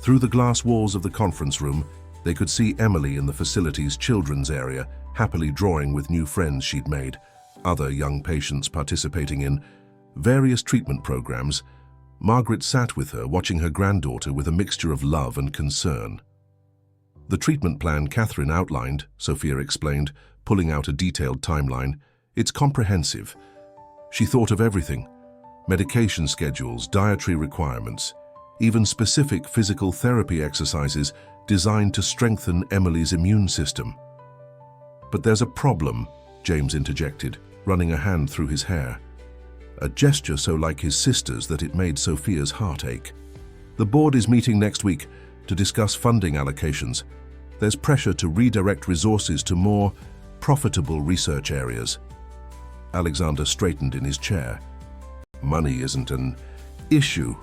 Through the glass walls of the conference room, they could see Emily in the facility's children's area, happily drawing with new friends she'd made, other young patients participating in various treatment programs. Margaret sat with her, watching her granddaughter with a mixture of love and concern. "The treatment plan Catherine outlined," Sophia explained, pulling out a detailed timeline, "it's comprehensive. She thought of everything: medication schedules, dietary requirements, even specific physical therapy exercises designed to strengthen Emily's immune system." "But there's a problem," James interjected, running a hand through his hair. A gesture so like his sister's that it made Sophia's heart ache. "The board is meeting next week to discuss funding allocations. There's pressure to redirect resources to more profitable research areas." Alexander straightened in his chair. "Money isn't an issue.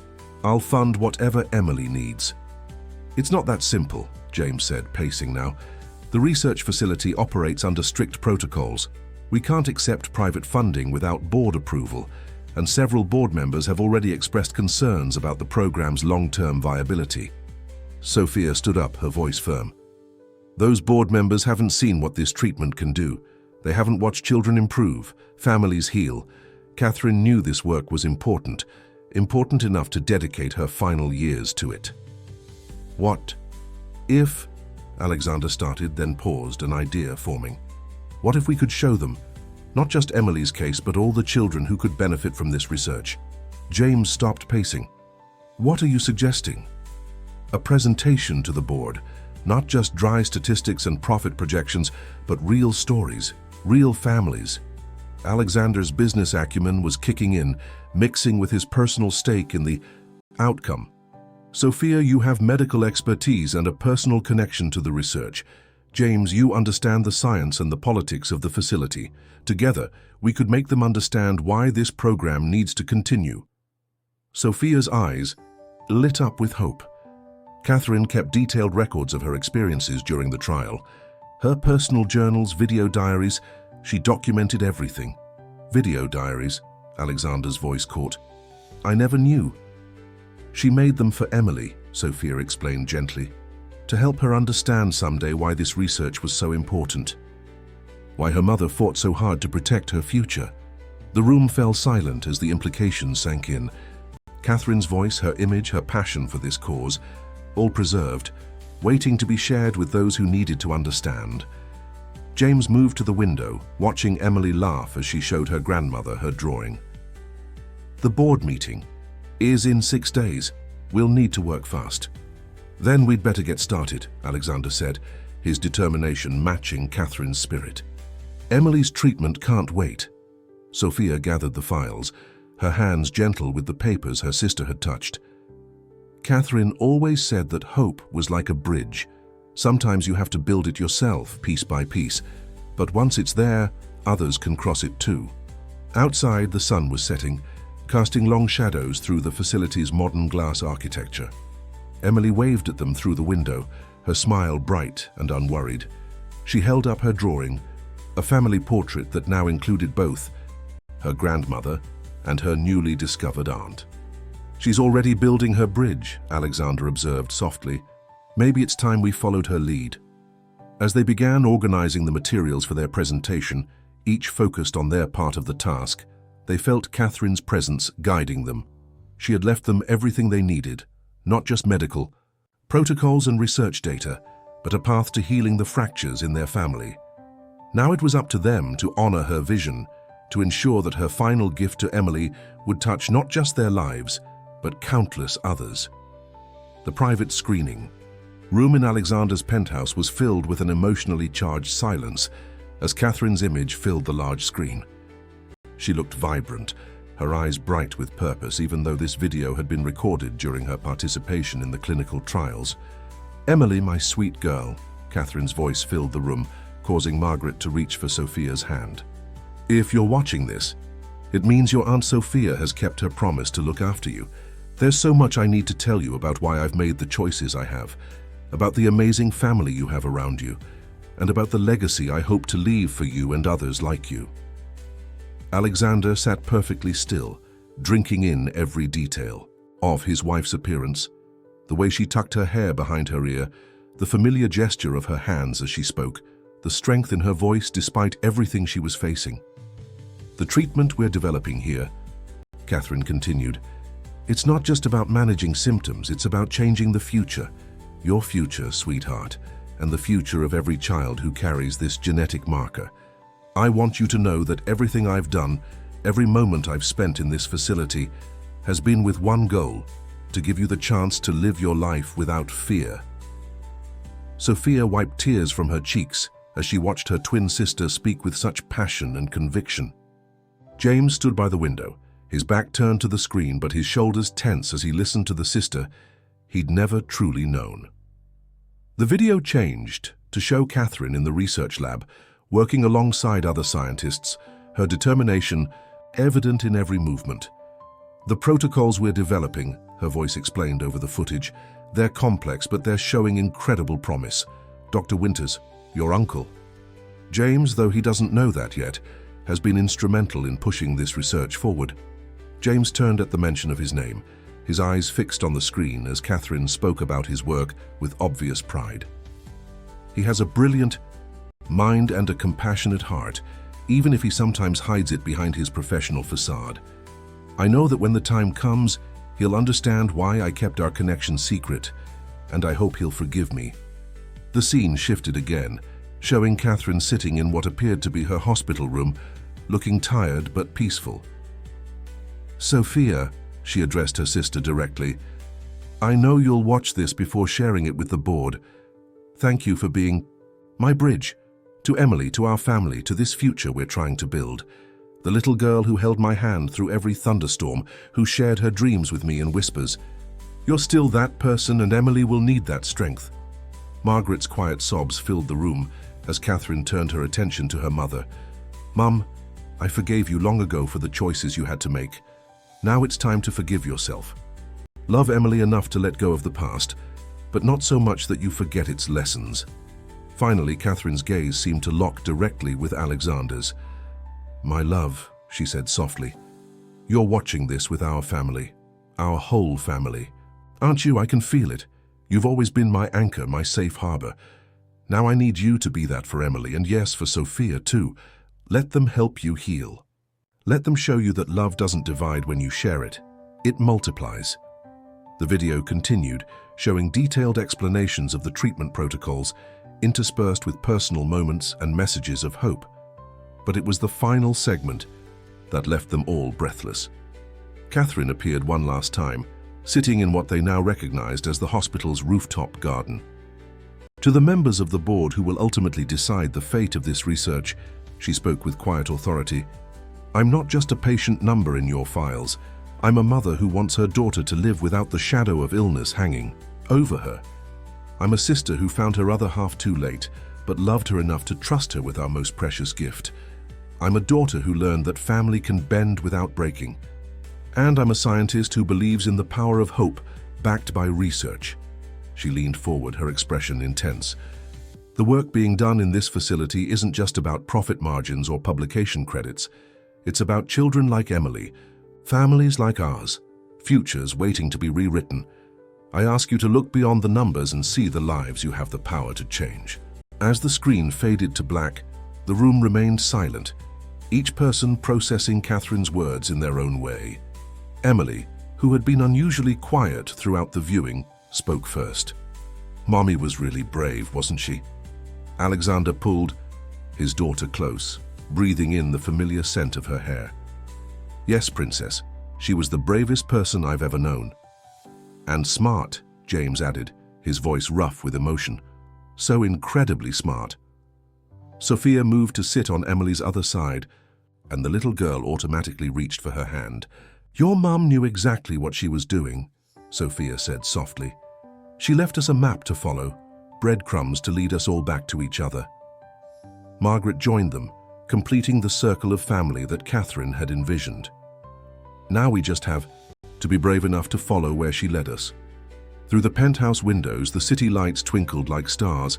I'll fund whatever Emily needs." "It's not that simple," James said, pacing now. "The research facility operates under strict protocols. We can't accept private funding without board approval, and several board members have already expressed concerns about the program's long-term viability." Sophia stood up, her voice firm. "Those board members haven't seen what this treatment can do. They haven't watched children improve, families heal. Catherine knew this work was important enough to dedicate her final years to it." "What if," Alexander started, then paused, an idea forming. "What if we could show them, not just Emily's case, but all the children who could benefit from this research?" James stopped pacing. "What are you suggesting?" "A presentation to the board, not just dry statistics and profit projections, but real stories, real families." Alexander's business acumen was kicking in, mixing with his personal stake in the outcome. "Sophia, you have medical expertise and a personal connection to the research. James, you understand the science and the politics of the facility. Together, we could make them understand why this program needs to continue." Sophia's eyes lit up with hope. Catherine kept detailed records of her experiences during the trial. Her personal journals, video diaries, she documented everything. "Video diaries," Alexander's voice caught. "I never knew." "She made them for Emily," Sophia explained gently, "to help her understand someday why this research was so important, why her mother fought so hard to protect her future." The room fell silent as the implications sank in. Catherine's voice, her image, her passion for this cause, all preserved, waiting to be shared with those who needed to understand. James moved to the window, watching Emily laugh as she showed her grandmother her drawing. "The board meeting is in 6 days. We'll need to work fast." "Then we'd better get started," Alexander said, his determination matching Catherine's spirit. "Emily's treatment can't wait." Sophia gathered the files, her hands gentle with the papers her sister had touched. "Catherine always said that hope was like a bridge. Sometimes you have to build it yourself, piece by piece, but once it's there, others can cross it too." Outside, the sun was setting, casting long shadows through the facility's modern glass architecture. Emily waved at them through the window, her smile bright and unworried. She held up her drawing, a family portrait that now included both her grandmother and her newly discovered aunt. "She's already building her bridge," Alexander observed softly. "Maybe it's time we followed her lead." As they began organizing the materials for their presentation, each focused on their part of the task, they felt Catherine's presence guiding them. She had left them everything they needed, not just medical, protocols and research data, but a path to healing the fractures in their family. Now it was up to them to honor her vision, to ensure that her final gift to Emily would touch not just their lives, but countless others. The private screening room in Alexander's penthouse was filled with an emotionally charged silence as Catherine's image filled the large screen. She looked vibrant, her eyes bright with purpose, even though this video had been recorded during her participation in the clinical trials. "Emily, my sweet girl," Catherine's voice filled the room, causing Margaret to reach for Sophia's hand. "If you're watching this, it means your Aunt Sophia has kept her promise to look after you. There's so much I need to tell you about why I've made the choices I have, about the amazing family you have around you, and about the legacy I hope to leave for you and others like you." Alexander sat perfectly still, drinking in every detail of his wife's appearance, the way she tucked her hair behind her ear, the familiar gesture of her hands as she spoke, the strength in her voice despite everything she was facing. "The treatment we're developing here," Catherine continued, "it's not just about managing symptoms, it's about changing the future. Your future, sweetheart, and the future of every child who carries this genetic marker. I want you to know that everything I've done, every moment I've spent in this facility, has been with one goal: to give you the chance to live your life without fear." Sophia wiped tears from her cheeks as she watched her twin sister speak with such passion and conviction. James stood by the window, his back turned to the screen but his shoulders tense as he listened to the sister he'd never truly known. The video changed to show Catherine in the research lab, working alongside other scientists, her determination evident in every movement. "The protocols we're developing," her voice explained over the footage, "they're complex, but they're showing incredible promise. Dr. Winters, your uncle." James, though he doesn't know that yet, has been instrumental in pushing this research forward. James turned at the mention of his name, his eyes fixed on the screen as Catherine spoke about his work with obvious pride. "He has a brilliant mind and a compassionate heart, even if he sometimes hides it behind his professional facade. I know that when the time comes, he'll understand why I kept our connection secret, and I hope he'll forgive me." The scene shifted again, showing Catherine sitting in what appeared to be her hospital room, looking tired but peaceful. "Sophia," she addressed her sister directly, "I know you'll watch this before sharing it with the board. Thank you for being my bridge to Emily, to our family, to this future we're trying to build. The little girl who held my hand through every thunderstorm, who shared her dreams with me in whispers. You're still that person, and Emily will need that strength." Margaret's quiet sobs filled the room as Catherine turned her attention to her mother. "Mum, I forgave you long ago for the choices you had to make. Now it's time to forgive yourself. Love Emily enough to let go of the past, but not so much that you forget its lessons." Finally, Catherine's gaze seemed to lock directly with Alexander's. "My love," she said softly, "you're watching this with our family, our whole family. Aren't you? I can feel it. You've always been my anchor, my safe harbor. Now I need you to be that for Emily, and yes, for Sophia too. Let them help you heal. Let them show you that love doesn't divide when you share it. It multiplies." The video continued, showing detailed explanations of the treatment protocols, interspersed with personal moments and messages of hope. But it was the final segment that left them all breathless. Catherine appeared one last time, sitting in what they now recognized as the hospital's rooftop garden. To the members of the board who will ultimately decide the fate of this research, she spoke with quiet authority. "I'm not just a patient number in your files. I'm a mother who wants her daughter to live without the shadow of illness hanging over her. I'm a sister who found her other half too late, but loved her enough to trust her with our most precious gift. I'm a daughter who learned that family can bend without breaking. And I'm a scientist who believes in the power of hope, backed by research." She leaned forward, her expression intense. The work being done in this facility isn't just about profit margins or publication credits. It's about children like Emily, families like ours, futures waiting to be rewritten. I ask you to look beyond the numbers and see the lives you have the power to change. As the screen faded to black, the room remained silent, each person processing Catherine's words in their own way. Emily, who had been unusually quiet throughout the viewing, spoke first. "Mommy was really brave, wasn't she?" Alexander pulled his daughter close, breathing in the familiar scent of her hair. "Yes, Princess, she was the bravest person I've ever known." "And smart," James added, his voice rough with emotion. "So incredibly smart." Sophia moved to sit on Emily's other side, and the little girl automatically reached for her hand. "Your mum knew exactly what she was doing," Sophia said softly. "She left us a map to follow, breadcrumbs to lead us all back to each other." Margaret joined them, completing the circle of family that Catherine had envisioned. "Now we just have to be brave enough to follow where she led us." Through the penthouse windows, the city lights twinkled like stars,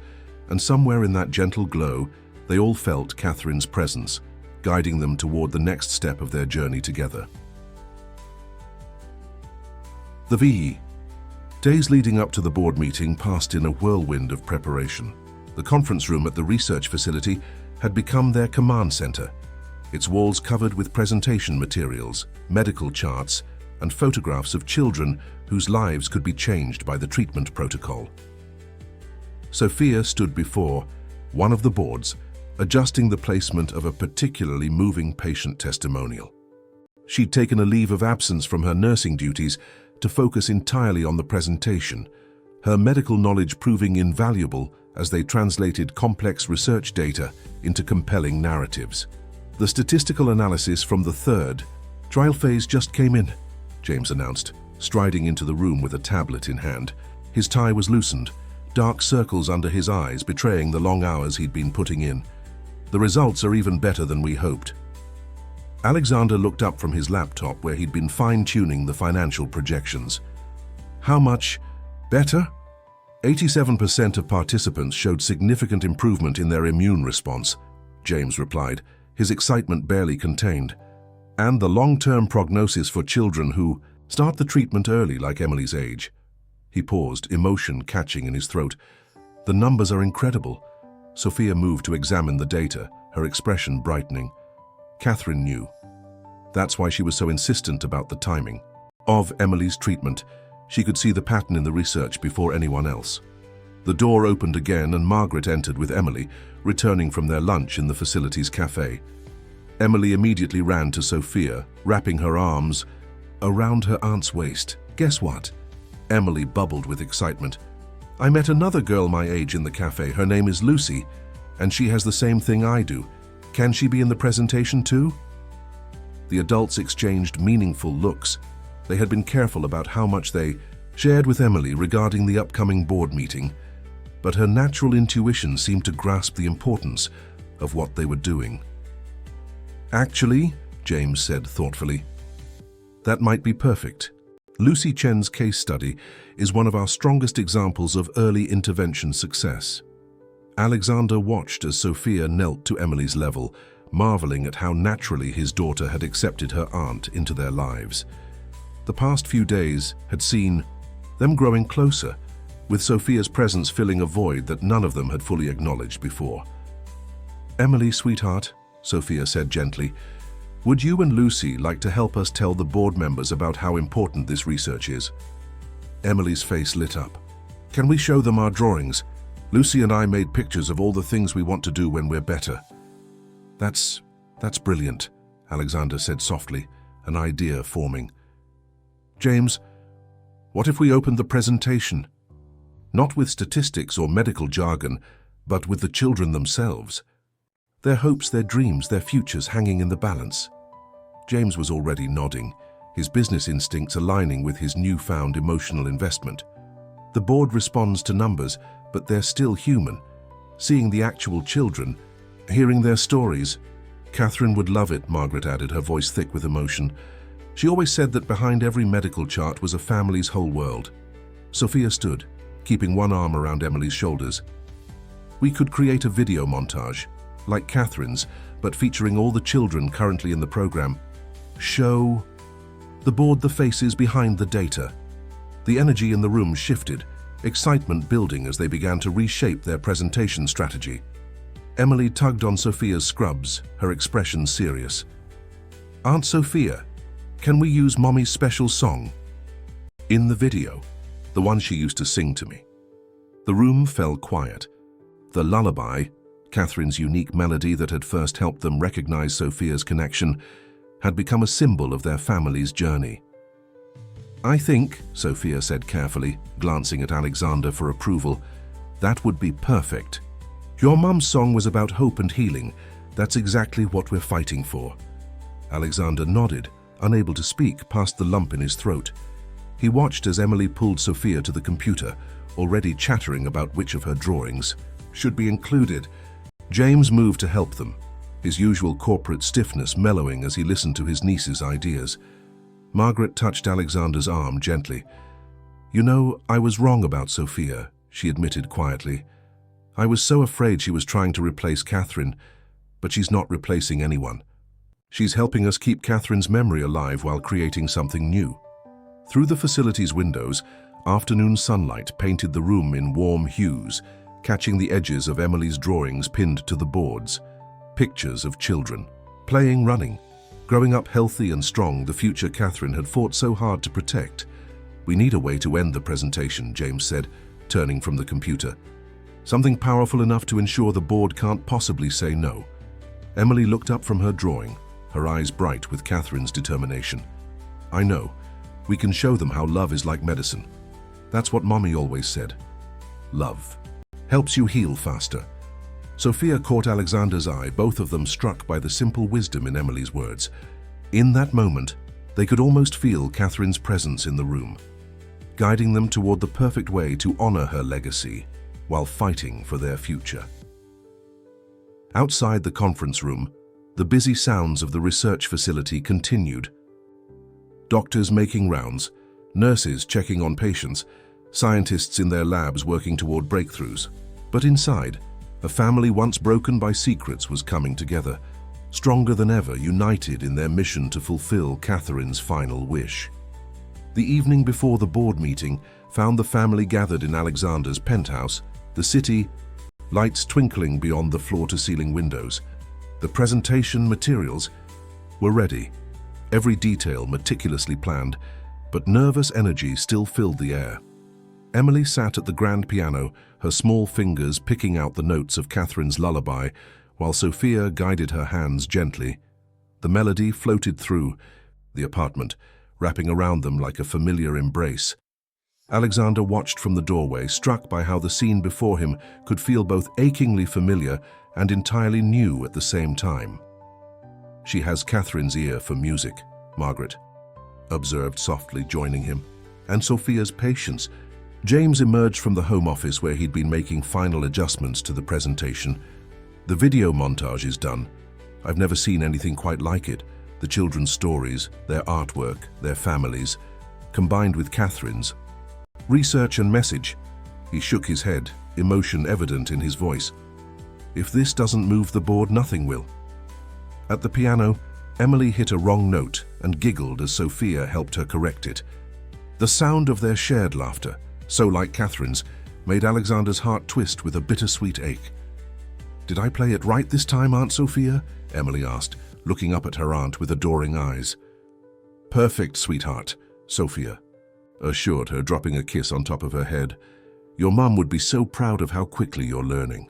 and somewhere in that gentle glow, they all felt Catherine's presence, guiding them toward the next step of their journey together. The VE. Days leading up to the board meeting passed in a whirlwind of preparation. The conference room at the research facility had become their command center, its walls covered with presentation materials, medical charts, and photographs of children whose lives could be changed by the treatment protocol. Sophia stood before one of the boards, adjusting the placement of a particularly moving patient testimonial. She'd taken a leave of absence from her nursing duties to focus entirely on the presentation, her medical knowledge proving invaluable as they translated complex research data into compelling narratives. "The statistical analysis from the third trial phase just came in," James announced, striding into the room with a tablet in hand. His tie was loosened, dark circles under his eyes betraying the long hours he'd been putting in. "The results are even better than we hoped." Alexander looked up from his laptop where he'd been fine-tuning the financial projections. "How much better?" 87% of participants showed significant improvement in their immune response, James replied, his excitement barely contained. "And the long-term prognosis for children who start the treatment early like Emily's age." He paused, emotion catching in his throat. "The numbers are incredible." Sophia moved to examine the data, her expression brightening. Catherine knew. That's why she was so insistent about the timing of Emily's treatment. She could see the pattern in the research before anyone else. The door opened again and Margaret entered with Emily, returning from their lunch in the facility's cafe. Emily immediately ran to Sophia, wrapping her arms around her aunt's waist. "Guess what?" Emily bubbled with excitement. "I met another girl my age in the cafe. Her name is Lucy, and she has the same thing I do. Can she be in the presentation too?" The adults exchanged meaningful looks. They had been careful about how much they shared with Emily regarding the upcoming board meeting, but her natural intuition seemed to grasp the importance of what they were doing. "Actually," James said thoughtfully, "that might be perfect. Lucy Chen's case study is one of our strongest examples of early intervention success." Alexander watched as Sophia knelt to Emily's level, marveling at how naturally his daughter had accepted her aunt into their lives. The past few days had seen them growing closer, with Sophia's presence filling a void that none of them had fully acknowledged before. "Emily, sweetheart," Sophia said gently, "would you and Lucy like to help us tell the board members about how important this research is?" Emily's face lit up. "Can we show them our drawings? Lucy and I made pictures of all the things we want to do when we're better." That's brilliant," Alexander said softly, an idea forming. "James, what if we opened the presentation? Not with statistics or medical jargon, but with the children themselves. Their hopes, their dreams, their futures hanging in the balance." James was already nodding, his business instincts aligning with his newfound emotional investment. The board responds to numbers, but they're still human. Seeing the actual children, hearing their stories. "Catherine would love it," Margaret added, her voice thick with emotion. "She always said that behind every medical chart was a family's whole world." Sophia stood, keeping one arm around Emily's shoulders. We could create a video montage, like Catherine's, but featuring all the children currently in the program. Show the board the faces behind the data. The energy in the room shifted, excitement building as they began to reshape their presentation strategy. Emily tugged on Sophia's scrubs, her expression serious. "Aunt Sophia, can we use Mommy's special song in the video, the one she used to sing to me?" The room fell quiet. The lullaby, Catherine's unique melody that had first helped them recognize Sophia's connection, had become a symbol of their family's journey. "I think," Sophia said carefully, glancing at Alexander for approval, "that would be perfect. Your mum's song was about hope and healing. That's exactly what we're fighting for." Alexander nodded, unable to speak past the lump in his throat. He watched as Emily pulled Sophia to the computer, already chattering about which of her drawings should be included. James moved to help them, his usual corporate stiffness mellowing as he listened to his niece's ideas. Margaret touched Alexander's arm gently. "You know, I was wrong about Sophia," she admitted quietly. "I was so afraid she was trying to replace Catherine, but she's not replacing anyone. She's helping us keep Catherine's memory alive while creating something new." Through the facility's windows, afternoon sunlight painted the room in warm hues, catching the edges of Emily's drawings pinned to the boards. Pictures of children, playing, running, growing up healthy and strong, the future Catherine had fought so hard to protect. "We need a way to end the presentation," James said, turning from the computer. "Something powerful enough to ensure the board can't possibly say no." Emily looked up from her drawing, her eyes bright with Catherine's determination. "I know. We can show them how love is like medicine. That's what Mommy always said. Love helps you heal faster." Sophia caught Alexander's eye, both of them struck by the simple wisdom in Emily's words. In that moment, they could almost feel Catherine's presence in the room, guiding them toward the perfect way to honor her legacy while fighting for their future. Outside the conference room, the busy sounds of the research facility continued. Doctors making rounds, nurses checking on patients, scientists in their labs working toward breakthroughs. But inside, a family once broken by secrets was coming together, stronger than ever, united in their mission to fulfill Catherine's final wish. The evening before the board meeting found the family gathered in Alexander's penthouse, the city, lights twinkling beyond the floor-to-ceiling windows. The presentation materials were ready, every detail meticulously planned, but nervous energy still filled the air. Emily sat at the grand piano, her small fingers picking out the notes of Catherine's lullaby, while Sophia guided her hands gently. The melody floated through the apartment, wrapping around them like a familiar embrace. Alexander watched from the doorway, struck by how the scene before him could feel both achingly familiar and entirely new at the same time. "She has Catherine's ear for music," Margaret observed softly, joining him. "And Sophia's patience." James emerged from the home office where he'd been making final adjustments to the presentation. "The video montage is done. I've never seen anything quite like it. The children's stories, their artwork, their families, combined with Catherine's. Research and message." He shook his head, emotion evident in his voice. "If this doesn't move the board, nothing will." At the piano, Emily hit a wrong note and giggled as Sophia helped her correct it. The sound of their shared laughter, so like Catherine's, made Alexander's heart twist with a bittersweet ache. "Did I play it right this time, Aunt Sophia?" Emily asked, looking up at her aunt with adoring eyes. "Perfect, sweetheart," Sophia assured her, dropping a kiss on top of her head. "Your mum would be so proud of how quickly you're learning."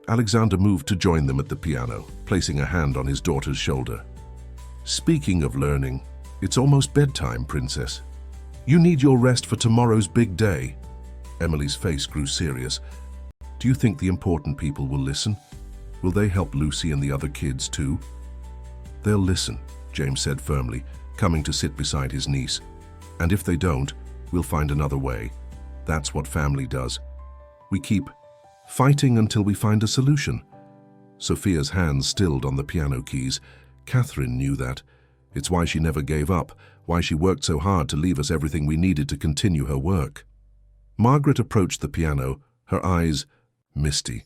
Alexander moved to join them at the piano, placing a hand on his daughter's shoulder. "Speaking of learning, it's almost bedtime, Princess. You need your rest for tomorrow's big day." Emily's face grew serious. "Do you think the important people will listen? Will they help Lucy and the other kids too?" "They'll listen," James said firmly, coming to sit beside his niece. "And if they don't, we'll find another way. That's what family does. We keep fighting until we find a solution." Sophia's hands stilled on the piano keys. Catherine knew that. It's why she never gave up, why she worked so hard to leave us everything we needed to continue her work. Margaret approached the piano, her eyes misty.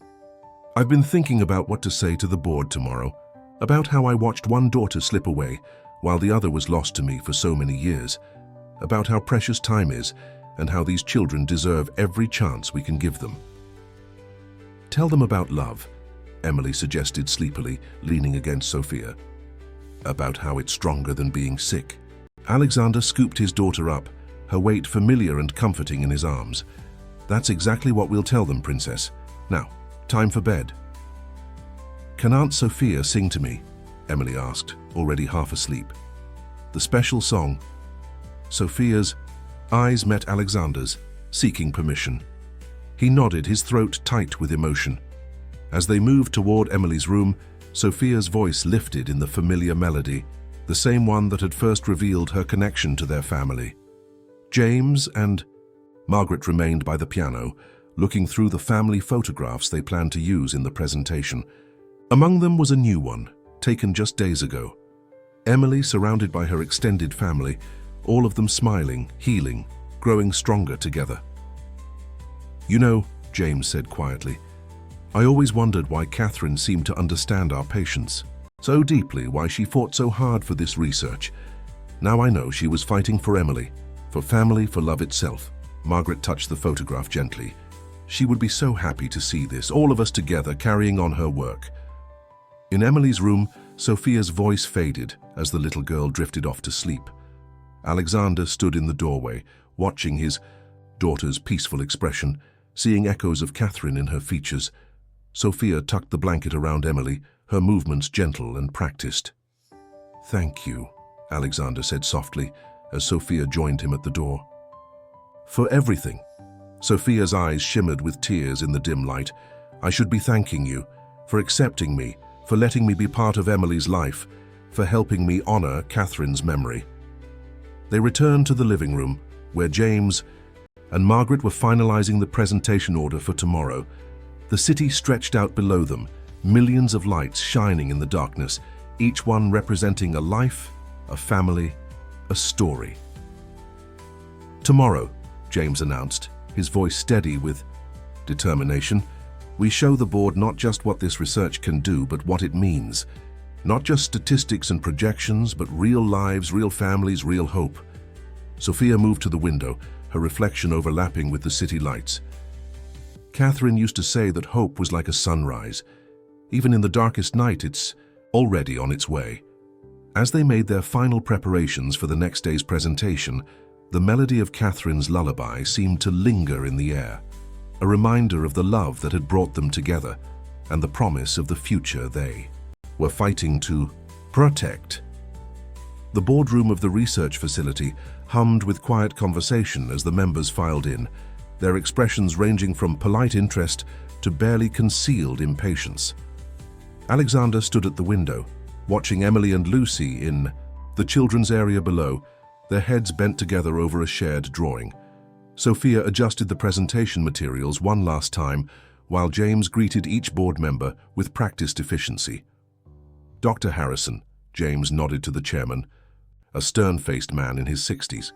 I've been thinking about what to say to the board tomorrow, about how I watched one daughter slip away while the other was lost to me for so many years, about how precious time is and how these children deserve every chance we can give them. Tell them about love, Emily suggested sleepily, leaning against Sophia. About how it's stronger than being sick. Alexander scooped his daughter up, her weight familiar and comforting in his arms. That's exactly what we'll tell them, Princess. Now, time for bed. Can Aunt Sophia sing to me? Emily asked, already half asleep. The special song. Sophia's eyes met Alexander's, seeking permission. He nodded, his throat tight with emotion. As they moved toward Emily's room, Sophia's voice lifted in the familiar melody, the same one that had first revealed her connection to their family. James and Margaret remained by the piano, looking through the family photographs they planned to use in the presentation. Among them was a new one, taken just days ago. Emily surrounded by her extended family, all of them smiling, healing, growing stronger together. You know, James said quietly, I always wondered why Catherine seemed to understand our patients so deeply, why she fought so hard for this research. Now I know she was fighting for Emily, for family, for love itself. Margaret touched the photograph gently. She would be so happy to see this, all of us together carrying on her work. In Emily's room, Sophia's voice faded as the little girl drifted off to sleep. Alexander stood in the doorway, watching his daughter's peaceful expression, seeing echoes of Catherine in her features. Sophia tucked the blanket around Emily, her movements gentle and practiced. Thank you, Alexander said softly, as Sophia joined him at the door. For everything. Sophia's eyes shimmered with tears in the dim light. I should be thanking you, for accepting me, for letting me be part of Emily's life, for helping me honor Catherine's memory. They returned to the living room, where James and Margaret were finalizing the presentation order for tomorrow. The city stretched out below them, millions of lights shining in the darkness, each one representing a life, a family, a story. Tomorrow, James announced, his voice steady with determination, we show the board not just what this research can do, but what it means. Not just statistics and projections, but real lives, real families, real hope. Sophia moved to the window, her reflection overlapping with the city lights. Catherine used to say that hope was like a sunrise. Even in the darkest night, it's already on its way. As they made their final preparations for the next day's presentation, the melody of Catherine's lullaby seemed to linger in the air, a reminder of the love that had brought them together and the promise of the future they were fighting to protect. The boardroom of the research facility hummed with quiet conversation as the members filed in, their expressions ranging from polite interest to barely concealed impatience. Alexander stood at the window, watching Emily and Lucy in the children's area below, their heads bent together over a shared drawing. Sophia adjusted the presentation materials one last time, while James greeted each board member with practiced efficiency. Dr. Harrison, James nodded to the chairman, a stern-faced man in his 60s.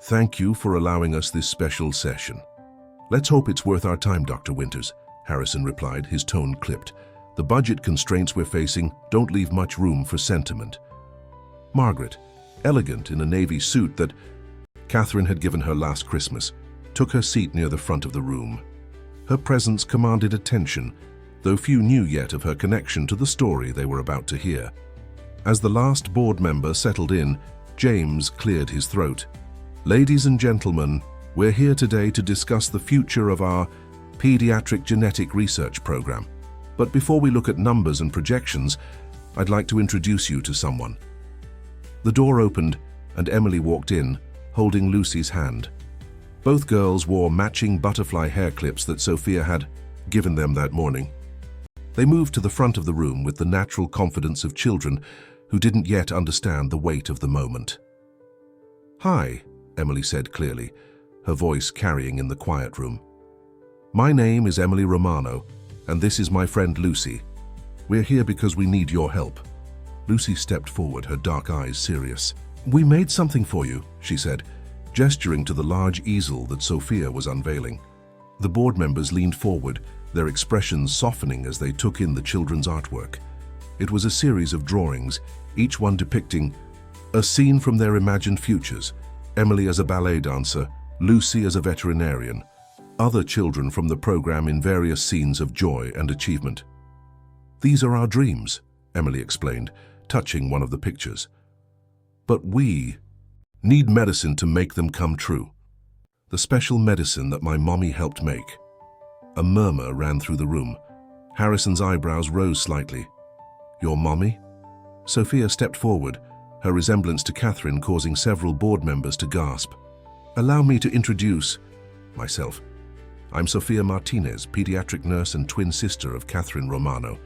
Thank you for allowing us this special session. Let's hope it's worth our time, Dr. Winters, Harrison replied, his tone clipped. The budget constraints we're facing don't leave much room for sentiment. Margaret, elegant in a navy suit that Catherine had given her last Christmas, took her seat near the front of the room. Her presence commanded attention, though few knew yet of her connection to the story they were about to hear. As the last board member settled in, James cleared his throat. Ladies and gentlemen, we're here today to discuss the future of our pediatric genetic research program. But before we look at numbers and projections, I'd like to introduce you to someone. The door opened and Emily walked in, holding Lucy's hand. Both girls wore matching butterfly hair clips that Sophia had given them that morning. They moved to the front of the room with the natural confidence of children who didn't yet understand the weight of the moment. Hi, Emily said clearly, her voice carrying in the quiet room. My name is Emily Romano, and this is my friend Lucy. We're here because we need your help. Lucy stepped forward, her dark eyes serious. We made something for you, she said, gesturing to the large easel that Sophia was unveiling. The board members leaned forward, their expressions softening as they took in the children's artwork. It was a series of drawings, each one depicting a scene from their imagined futures. Emily as a ballet dancer, Lucy as a veterinarian, other children from the program in various scenes of joy and achievement. "These are our dreams," Emily explained, touching one of the pictures. "But we need medicine to make them come true. The special medicine that my mommy helped make." A murmur ran through the room. Harrison's eyebrows rose slightly. "Your mommy?" Sophia stepped forward, her resemblance to Catherine causing several board members to gasp. "Allow me to introduce myself. I'm Sophia Martinez, pediatric nurse and twin sister of Catherine Romano,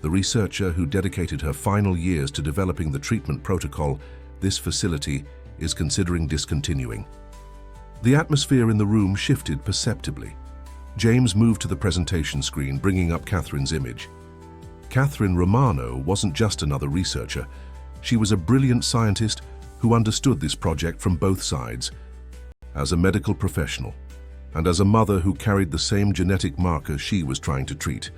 the researcher who dedicated her final years to developing the treatment protocol this facility is considering discontinuing." The atmosphere in the room shifted perceptibly. James moved to the presentation screen, bringing up Catherine's image. Catherine Romano wasn't just another researcher. She was a brilliant scientist who understood this project from both sides. As a medical professional, and as a mother who carried the same genetic marker she was trying to treat.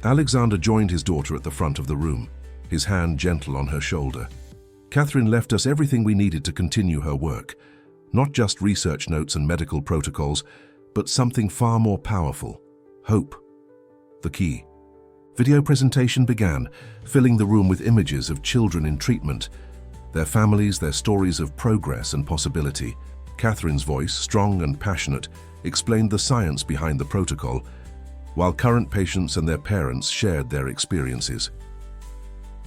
Alexander joined his daughter at the front of the room, his hand gentle on her shoulder. "Catherine left us everything we needed to continue her work. Not just research notes and medical protocols, but something far more powerful: hope. The key." Video presentation began, filling the room with images of children in treatment, their families, their stories of progress and possibility. Catherine's voice, strong and passionate, explained the science behind the protocol, while current patients and their parents shared their experiences.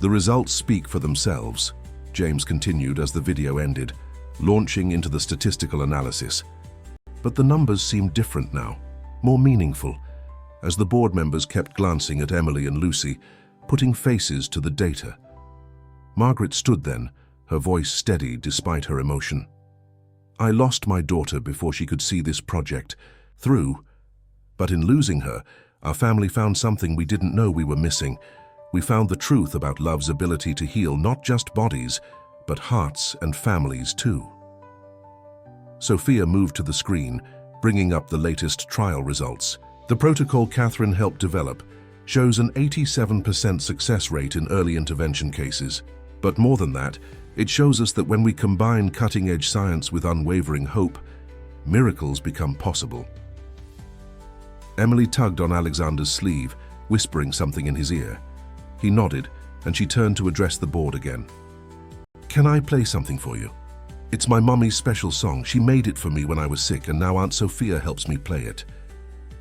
"The results speak for themselves," James continued as the video ended, launching into the statistical analysis. But the numbers seemed different now, more meaningful, as the board members kept glancing at Emily and Lucy, putting faces to the data. Margaret stood then, her voice steady despite her emotion. "I lost my daughter before she could see this project through, but in losing her, our family found something we didn't know we were missing. We found the truth about love's ability to heal not just bodies, but hearts and families too." Sophia moved to the screen, bringing up the latest trial results. The protocol Catherine helped develop shows an 87% success rate in early intervention cases. But more than that, it shows us that when we combine cutting-edge science with unwavering hope, miracles become possible. Emily tugged on Alexander's sleeve, whispering something in his ear. He nodded, and she turned to address the board again. "Can I play something for you? It's my mummy's special song. She made it for me when I was sick, and now Aunt Sophia helps me play it."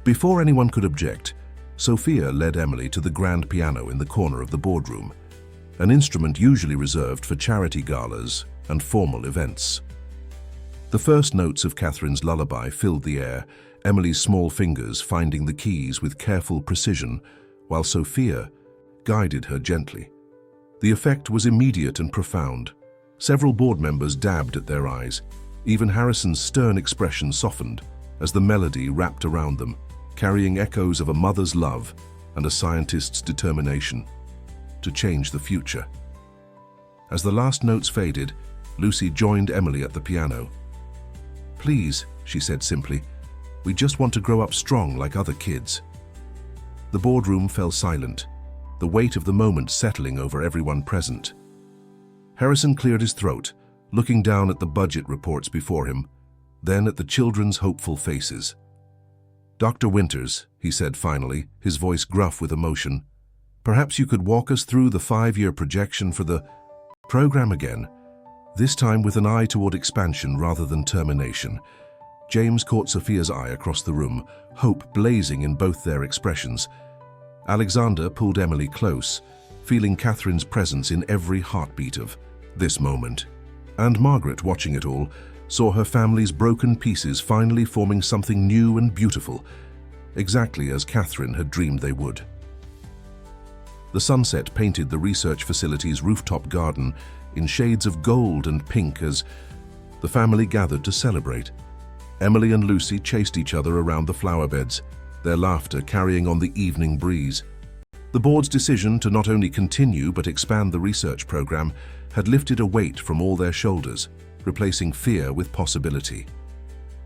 Before anyone could object, Sophia led Emily to the grand piano in the corner of the boardroom, an instrument usually reserved for charity galas and formal events. The first notes of Catherine's lullaby filled the air, Emily's small fingers finding the keys with careful precision, while Sophia guided her gently. The effect was immediate and profound. Several board members dabbed at their eyes. Even Harrison's stern expression softened as the melody wrapped around them, carrying echoes of a mother's love and a scientist's determination to change the future. As the last notes faded, Lucy joined Emily at the piano. "Please," she said simply, "we just want to grow up strong like other kids." The boardroom fell silent, the weight of the moment settling over everyone present. Harrison cleared his throat, looking down at the budget reports before him, then at the children's hopeful faces. "Dr. Winters," he said finally, his voice gruff with emotion, "perhaps you could walk us through the 5-year projection for the program again, this time with an eye toward expansion rather than termination." James caught Sophia's eye across the room, hope blazing in both their expressions. Alexander pulled Emily close, feeling Catherine's presence in every heartbeat of this moment. And Margaret, watching it all, saw her family's broken pieces finally forming something new and beautiful, exactly as Catherine had dreamed they would. The sunset painted the research facility's rooftop garden in shades of gold and pink as the family gathered to celebrate. Emily and Lucy chased each other around the flower beds, their laughter carrying on the evening breeze. The board's decision to not only continue but expand the research program had lifted a weight from all their shoulders, replacing fear with possibility.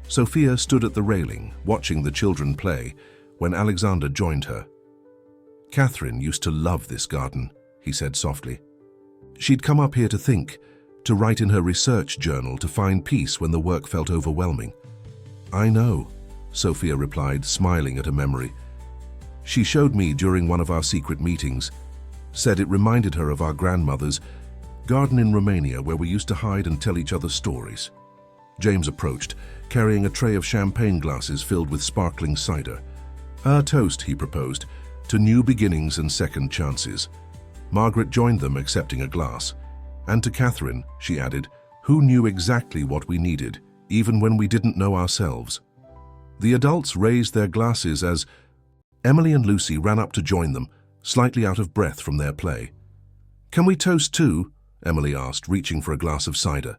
Sophia stood at the railing, watching the children play, when Alexander joined her. "Catherine used to love this garden," he said softly. "She'd come up here to think, to write in her research journal, to find peace when the work felt overwhelming." "I know," Sophia replied, smiling at a memory. "She showed me during one of our secret meetings, said it reminded her of our grandmother's garden in Romania where we used to hide and tell each other stories." James approached, carrying a tray of champagne glasses filled with sparkling cider. "A toast," he proposed, "to new beginnings and second chances." Margaret joined them, accepting a glass. "And to Catherine," she added, "who knew exactly what we needed, even when we didn't know ourselves." The adults raised their glasses as Emily and Lucy ran up to join them, slightly out of breath from their play. "Can we toast too?" Emily asked, reaching for a glass of cider.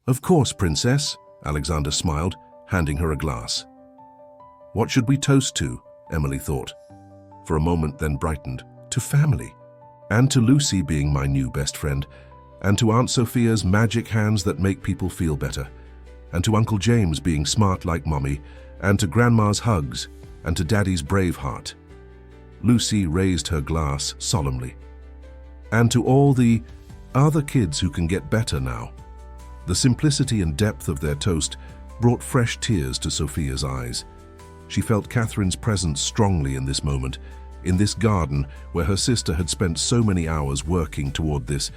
"Of course, Princess," Alexander smiled, handing her a glass. "What should we toast to?" Emily thought. For a moment, then brightened. "To family. And to Lucy being my new best friend. And to Aunt Sophia's magic hands that make people feel better. And to Uncle James being smart like Mommy. And to Grandma's hugs. And to Daddy's brave heart." Lucy raised her glass solemnly. "And to all the other kids who can get better now." The simplicity and depth of their toast brought fresh tears to Sophia's eyes. She felt Catherine's presence strongly in this moment, in this garden where her sister had spent so many hours working toward this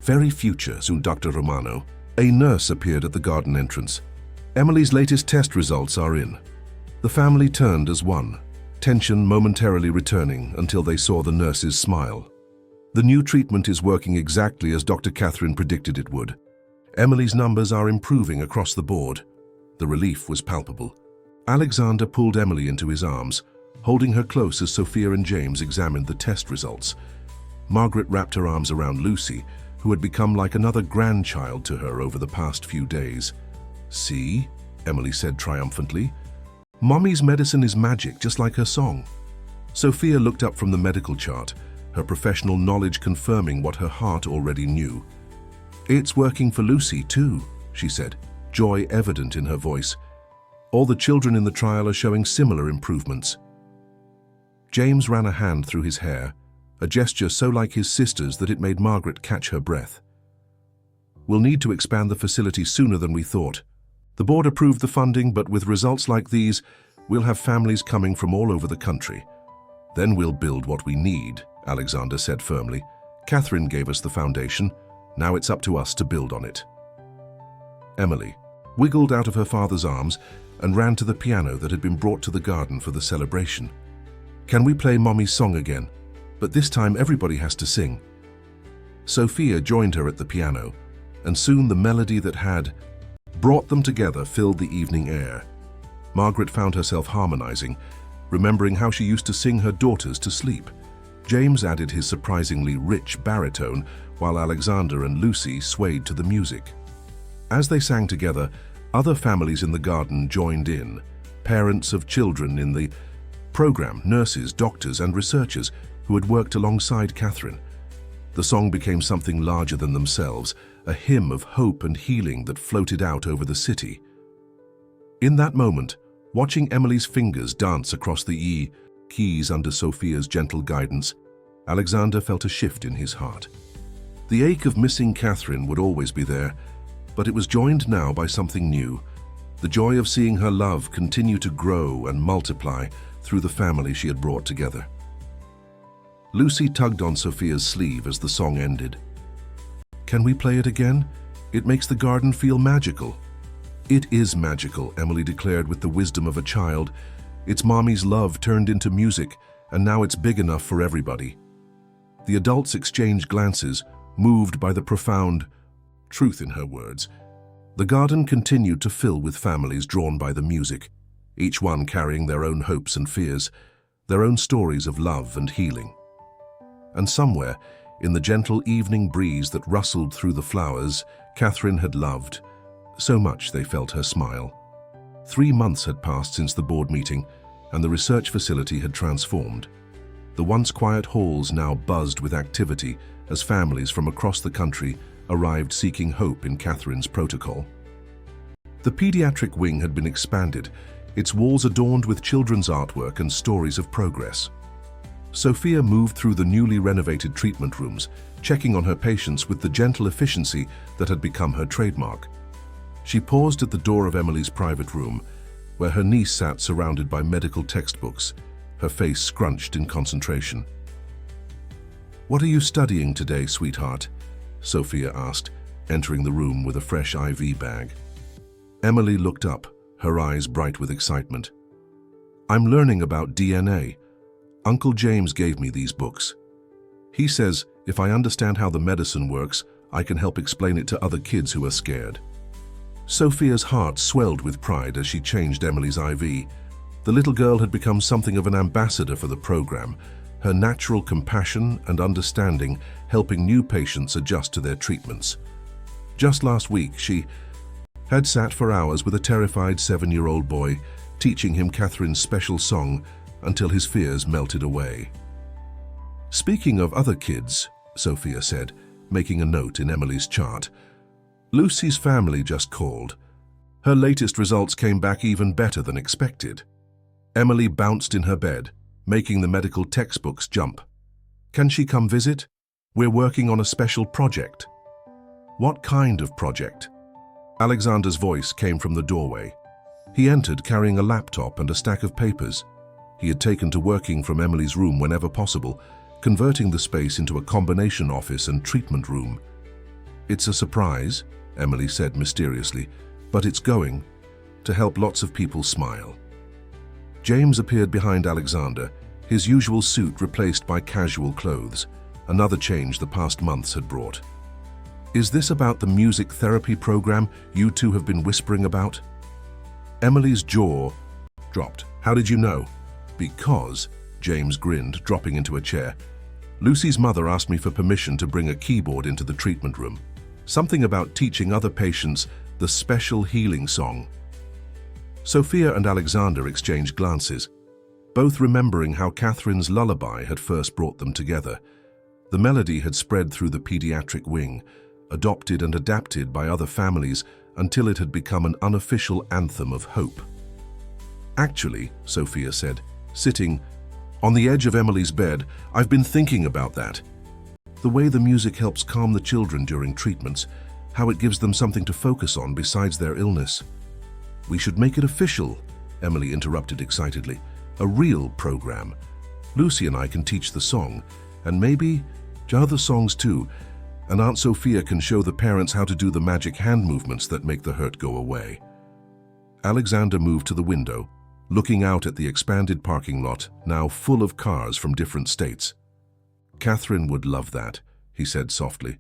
very future. Soon Dr. Romano, a nurse, appeared at the garden entrance. "Emily's latest test results are in." The family turned as one, tension momentarily returning until they saw the nurse's smile. "The new treatment is working exactly as Dr. Catherine predicted it would. Emily's numbers are improving across the board." The relief was palpable. Alexander pulled Emily into his arms, holding her close as Sophia and James examined the test results. Margaret wrapped her arms around Lucy, who had become like another grandchild to her over the past few days. "See?" Emily said triumphantly. "Mommy's medicine is magic, just like her song." Sophia looked up from the medical chart, her professional knowledge confirming what her heart already knew. "It's working for Lucy too," she said, joy evident in her voice. "All the children in the trial are showing similar improvements." James ran a hand through his hair, a gesture so like his sister's that it made Margaret catch her breath. "We'll need to expand the facility sooner than we thought. The board approved the funding, but with results like these, we'll have families coming from all over the country. Then we'll build what we need," Alexander said firmly. "Catherine gave us the foundation. Now it's up to us to build on it." Emily wiggled out of her father's arms and ran to the piano that had been brought to the garden for the celebration. "Can we play Mommy's song again? But this time everybody has to sing." Sophia joined her at the piano, and soon the melody that had brought them together filled the evening air. Margaret found herself harmonizing, remembering how she used to sing her daughters to sleep. James added his surprisingly rich baritone, while Alexander and Lucy swayed to the music. As they sang together, other families in the garden joined in, parents of children in the program, nurses, doctors, and researchers who had worked alongside Catherine. The song became something larger than themselves, a hymn of hope and healing that floated out over the city. In that moment, watching Emily's fingers dance across the keys under Sophia's gentle guidance, Alexander felt a shift in his heart. The ache of missing Catherine would always be there, but it was joined now by something new, the joy of seeing her love continue to grow and multiply through the family she had brought together. Lucy tugged on Sophia's sleeve as the song ended. "Can we play it again? It makes the garden feel magical." "It is magical," Emily declared with the wisdom of a child. "It's Mommy's love turned into music, and now it's big enough for everybody." The adults exchanged glances, moved by the profound truth in her words. The garden continued to fill with families drawn by the music, each one carrying their own hopes and fears, their own stories of love and healing. And somewhere, in the gentle evening breeze that rustled through the flowers Catherine had loved, so much they felt her smile. 3 months had passed since the board meeting, and the research facility had transformed. The once quiet halls now buzzed with activity as families from across the country arrived seeking hope in Catherine's protocol. The pediatric wing had been expanded, its walls adorned with children's artwork and stories of progress. Sophia moved through the newly renovated treatment rooms, checking on her patients with the gentle efficiency that had become her trademark. She paused at the door of Emily's private room, where her niece sat surrounded by medical textbooks, her face scrunched in concentration. "What are you studying today, sweetheart?" Sophia asked, entering the room with a fresh IV bag. Emily looked up, her eyes bright with excitement. "I'm learning about DNA. Uncle James gave me these books. He says if I understand how the medicine works, I can help explain it to other kids who are scared." Sophia's heart swelled with pride as she changed Emily's IV. The little girl had become something of an ambassador for the program, her natural compassion and understanding helping new patients adjust to their treatments. Just last week, she had sat for hours with a terrified 7-year-old boy, teaching him Catherine's special song until his fears melted away. "Speaking of other kids," Sophia said, making a note in Emily's chart, "Lucy's family just called. Her latest results came back even better than expected." Emily bounced in her bed, making the medical textbooks jump. "Can she come visit? We're working on a special project." "What kind of project?" Alexander's voice came from the doorway. He entered carrying a laptop and a stack of papers. He had taken to working from Emily's room whenever possible, converting the space into a combination office and treatment room. "It's a surprise," Emily said mysteriously, "but it's going to help lots of people smile." James appeared behind Alexander, his usual suit replaced by casual clothes, another change the past months had brought. "Is this about the music therapy program you two have been whispering about?" Emily's jaw dropped. "How did you know?" "Because," James grinned, dropping into a chair, "Lucy's mother asked me for permission to bring a keyboard into the treatment room. Something about teaching other patients the special healing song." Sophia and Alexander exchanged glances, both remembering how Catherine's lullaby had first brought them together. The melody had spread through the pediatric wing, adopted and adapted by other families until it had become an unofficial anthem of hope. "Actually," Sophia said, sitting on the edge of Emily's bed, "I've been thinking about that. The way the music helps calm the children during treatments, how it gives them something to focus on besides their illness." "We should make it official," Emily interrupted excitedly. "A real program. Lucy and I can teach the song, and maybe other songs too, and Aunt Sophia can show the parents how to do the magic hand movements that make the hurt go away." Alexander moved to the window, looking out at the expanded parking lot, now full of cars from different states. "Catherine would love that," he said softly,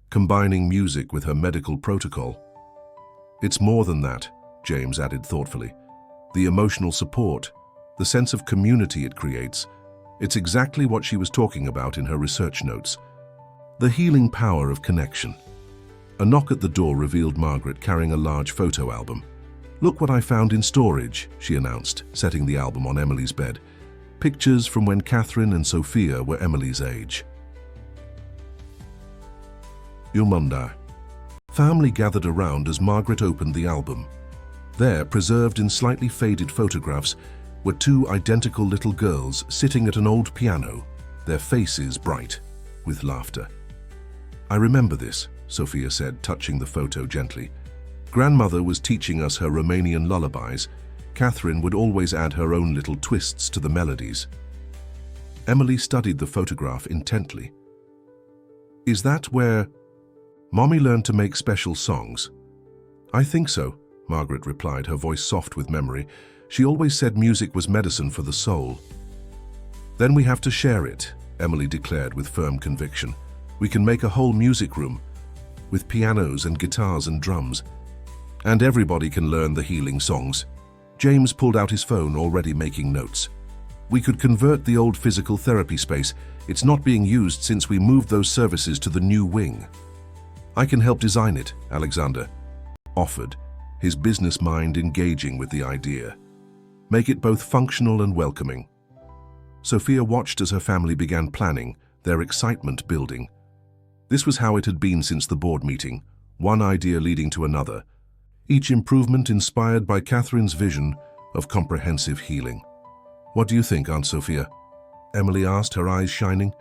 combining music with her medical protocol. "It's more than that," James added thoughtfully. "The emotional support, the sense of community it creates, it's exactly what she was talking about in her research notes. The healing power of connection." A knock at the door revealed Margaret carrying a large photo album. "Look what I found in storage," she announced, setting the album on Emily's bed. Pictures from when Catherine and Sophia were Emily's age. Ilmunda. Family gathered around as Margaret opened the album. There, preserved in slightly faded photographs, were two identical little girls sitting at an old piano, their faces bright with laughter. "I remember this," Sophia said, touching the photo gently. "Grandmother was teaching us her Romanian lullabies. Catherine would always add her own little twists to the melodies." Emily studied the photograph intently. "Is that where Mommy learned to make special songs?" "I think so," Margaret replied, her voice soft with memory. "She always said music was medicine for the soul." "Then we have to share it," Emily declared with firm conviction. "We can make a whole music room with pianos and guitars and drums. And everybody can learn the healing songs." James pulled out his phone, already making notes. "We could convert the old physical therapy space. It's not being used since we moved those services to the new wing." "I can help design it," Alexander offered, his business mind engaging with the idea. "Make it both functional and welcoming." Sophia watched as her family began planning, their excitement building. This was how it had been since the board meeting, one idea leading to another, each improvement inspired by Catherine's vision of comprehensive healing. "What do you think, Aunt Sophia?" Emily asked, her eyes shining.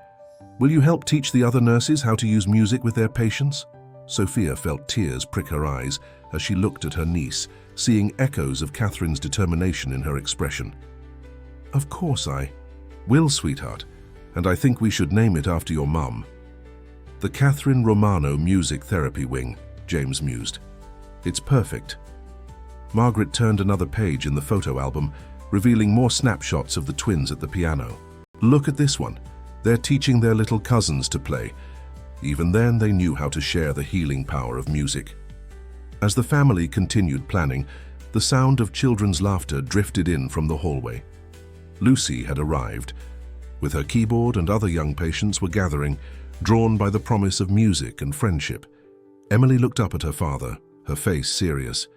"Will you help teach the other nurses how to use music with their patients?" Sophia felt tears prick her eyes as she looked at her niece, seeing echoes of Catherine's determination in her expression. "Of course I will, sweetheart, and I think we should name it after your mum." "The Catherine Romano Music Therapy Wing," James mused. "It's perfect." Margaret turned another page in the photo album, revealing more snapshots of the twins at the piano. "Look at this one. They're teaching their little cousins to play. Even then, they knew how to share the healing power of music." As the family continued planning, the sound of children's laughter drifted in from the hallway. Lucy had arrived. With her keyboard and other young patients were gathering, drawn by the promise of music and friendship. Emily looked up at her father, her face serious.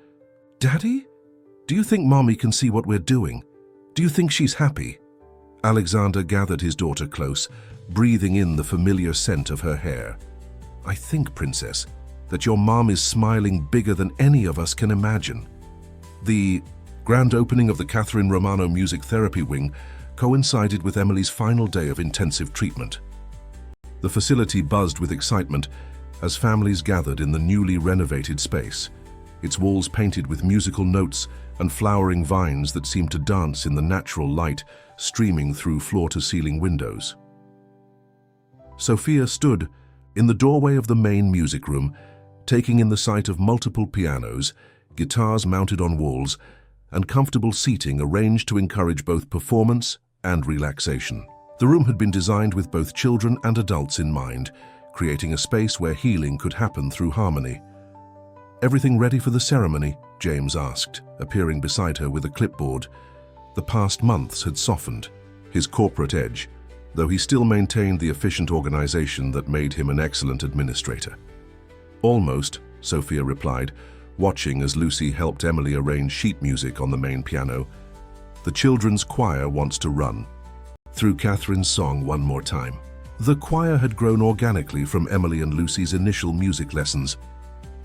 "Daddy? Do you think Mommy can see what we're doing? Do you think she's happy?" Alexander gathered his daughter close, breathing in the familiar scent of her hair. "I think, Princess, that your mom is smiling bigger than any of us can imagine." The grand opening of the Catherine Romano Music Therapy Wing coincided with Emily's final day of intensive treatment. The facility buzzed with excitement as families gathered in the newly renovated space, its walls painted with musical notes and flowering vines that seemed to dance in the natural light streaming through floor-to-ceiling windows. Sophia stood in the doorway of the main music room, taking in the sight of multiple pianos, guitars mounted on walls, and comfortable seating arranged to encourage both performance and relaxation. The room had been designed with both children and adults in mind, creating a space where healing could happen through harmony. "Everything ready for the ceremony?" James asked, appearing beside her with a clipboard. The past months had softened his corporate edge, though he still maintained the efficient organization that made him an excellent administrator. "Almost," Sophia replied, watching as Lucy helped Emily arrange sheet music on the main piano. "The children's choir wants to run through Catherine's song one more time." The choir had grown organically from Emily and Lucy's initial music lessons.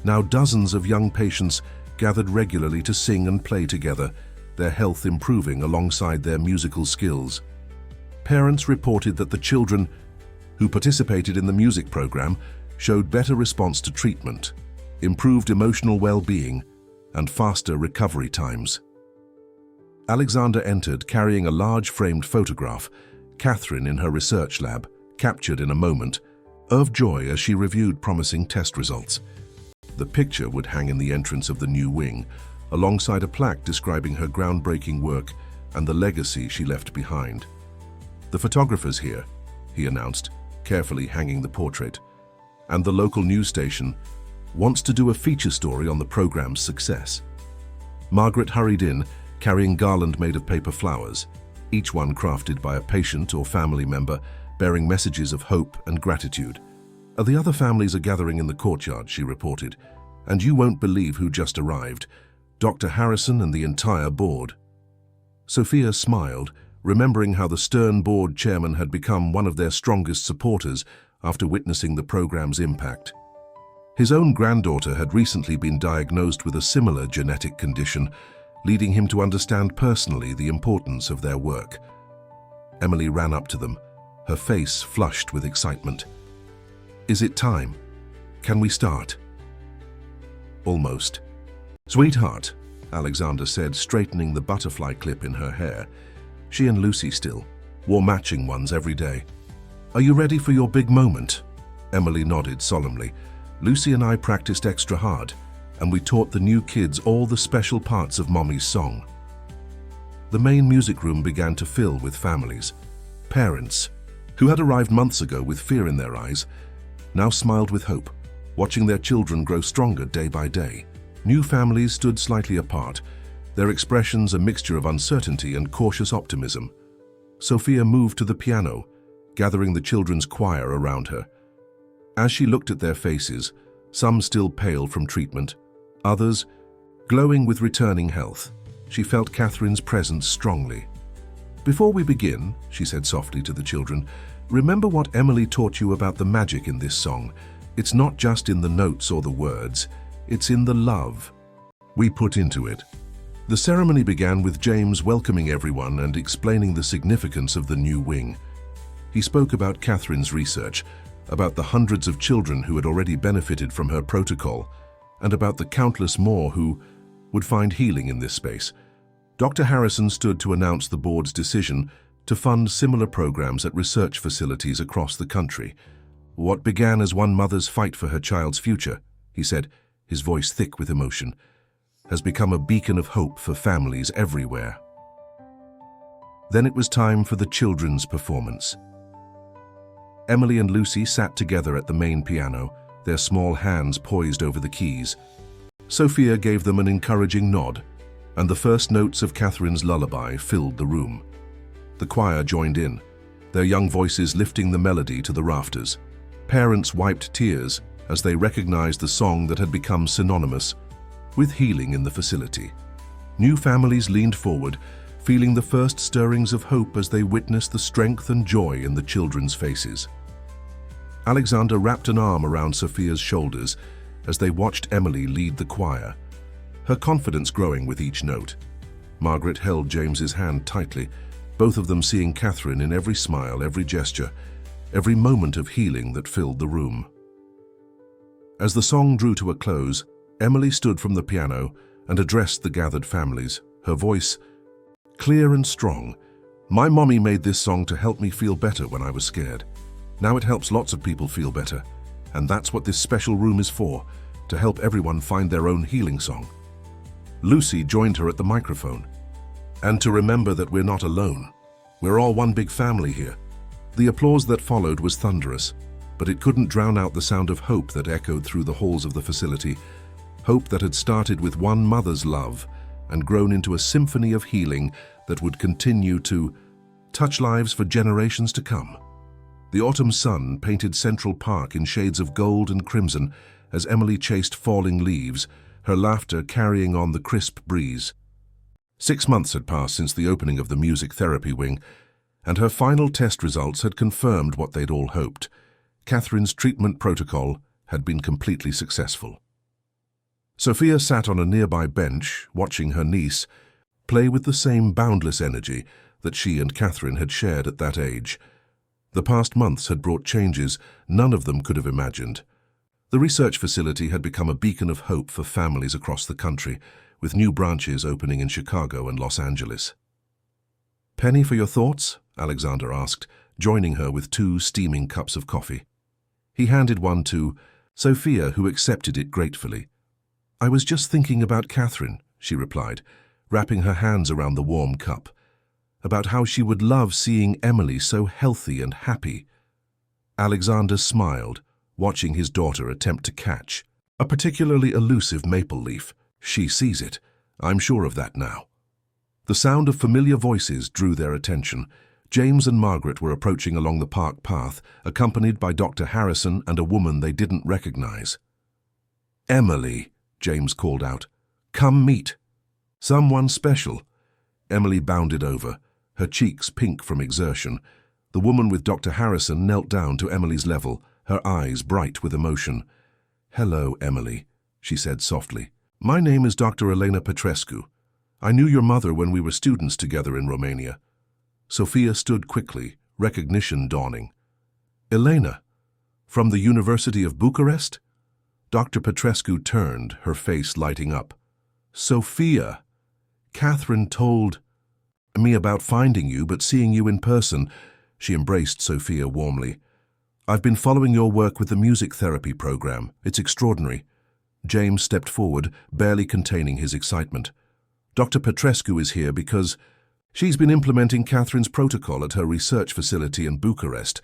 Now dozens of young patients gathered regularly to sing and play together, their health improving alongside their musical skills. Parents reported that the children who participated in the music program showed better response to treatment, improved emotional well-being, and faster recovery times. Alexander entered carrying a large framed photograph, Catherine in her research lab, captured in a moment of joy as she reviewed promising test results. The picture would hang in the entrance of the new wing, alongside a plaque describing her groundbreaking work and the legacy she left behind. "The photographer's here," he announced, carefully hanging the portrait, "and the local news station wants to do a feature story on the program's success." Margaret hurried in, carrying garland made of paper flowers, each one crafted by a patient or family member, bearing messages of hope and gratitude. "The other families are gathering in the courtyard," she reported, "and you won't believe who just arrived. Dr. Harrison and the entire board." Sophia smiled, remembering how the stern board chairman had become one of their strongest supporters after witnessing the program's impact. His own granddaughter had recently been diagnosed with a similar genetic condition, leading him to understand personally the importance of their work. Emily ran up to them, her face flushed with excitement. "Is it time? Can we start?" "Almost." "Sweetheart," Alexander said, straightening the butterfly clip in her hair. She and Lucy still wore matching ones every day. "Are you ready for your big moment?" Emily nodded solemnly. "Lucy and I practiced extra hard, and we taught the new kids all the special parts of Mommy's song." The main music room began to fill with families. Parents, who had arrived months ago with fear in their eyes, now smiled with hope, watching their children grow stronger day by day. New families stood slightly apart, their expressions a mixture of uncertainty and cautious optimism. Sophia moved to the piano, gathering the children's choir around her. As she looked at their faces, some still pale from treatment, others glowing with returning health, she felt Catherine's presence strongly. "Before we begin," she said softly to the children, "remember what Emily taught you about the magic in this song. It's not just in the notes or the words, it's in the love we put into it." The ceremony began with James welcoming everyone and explaining the significance of the new wing. He spoke about Catherine's research, about the hundreds of children who had already benefited from her protocol, and about the countless more who would find healing in this space. Dr. Harrison stood to announce the board's decision to fund similar programs at research facilities across the country. "What began as one mother's fight for her child's future," he said, his voice thick with emotion, "has become a beacon of hope for families everywhere." Then it was time for the children's performance. Emily and Lucy sat together at the main piano, their small hands poised over the keys. Sophia gave them an encouraging nod, and the first notes of Catherine's lullaby filled the room. The choir joined in, their young voices lifting the melody to the rafters. Parents wiped tears as they recognized the song that had become synonymous with healing in the facility. New families leaned forward, feeling the first stirrings of hope as they witnessed the strength and joy in the children's faces. Alexander wrapped an arm around Sophia's shoulders as they watched Emily lead the choir, her confidence growing with each note. Margaret held James's hand tightly, both of them seeing Catherine in every smile, every gesture, every moment of healing that filled the room. As the song drew to a close, Emily stood from the piano and addressed the gathered families, her voice clear and strong. "My mommy made this song to help me feel better when I was scared. Now it helps lots of people feel better, and that's what this special room is for, to help everyone find their own healing song." Lucy joined her at the microphone. "And to remember that we're not alone. We're all one big family here." The applause that followed was thunderous, but it couldn't drown out the sound of hope that echoed through the halls of the facility. Hope that had started with one mother's love and grown into a symphony of healing that would continue to touch lives for generations to come. The autumn sun painted Central Park in shades of gold and crimson as Emily chased falling leaves, her laughter carrying on the crisp breeze. 6 months had passed since the opening of the music therapy wing, and her final test results had confirmed what they'd all hoped. Catherine's treatment protocol had been completely successful. Sophia sat on a nearby bench, watching her niece play with the same boundless energy that she and Catherine had shared at that age. The past months had brought changes none of them could have imagined. The research facility had become a beacon of hope for families across the country, with new branches opening in Chicago and Los Angeles. "Penny, for your thoughts?" Alexander asked, joining her with 2 steaming cups of coffee. He handed one to Sophia, who accepted it gratefully. "I was just thinking about Catherine," she replied, wrapping her hands around the warm cup, "about how she would love seeing Emily so healthy and happy." Alexander smiled, watching his daughter attempt to catch a particularly elusive maple leaf. "She sees it. I'm sure of that now." The sound of familiar voices drew their attention. James and Margaret were approaching along the park path, accompanied by Dr. Harrison and a woman they didn't recognize. "Emily," James called out, "come meet someone special." Emily bounded over, her cheeks pink from exertion. The woman with Dr. Harrison knelt down to Emily's level, her eyes bright with emotion. "Hello, Emily," she said softly. "My name is Dr. Elena Petrescu. I knew your mother when we were students together in Romania." Sophia stood quickly, recognition dawning. "Elena, from the University of Bucharest?" Dr. Petrescu turned, her face lighting up. "Sophia, Catherine told me about finding you, but seeing you in person." She embraced Sophia warmly. "I've been following your work with the music therapy program. It's extraordinary." James stepped forward, barely containing his excitement. "Dr. Petrescu is here because she's been implementing Catherine's protocol at her research facility in Bucharest.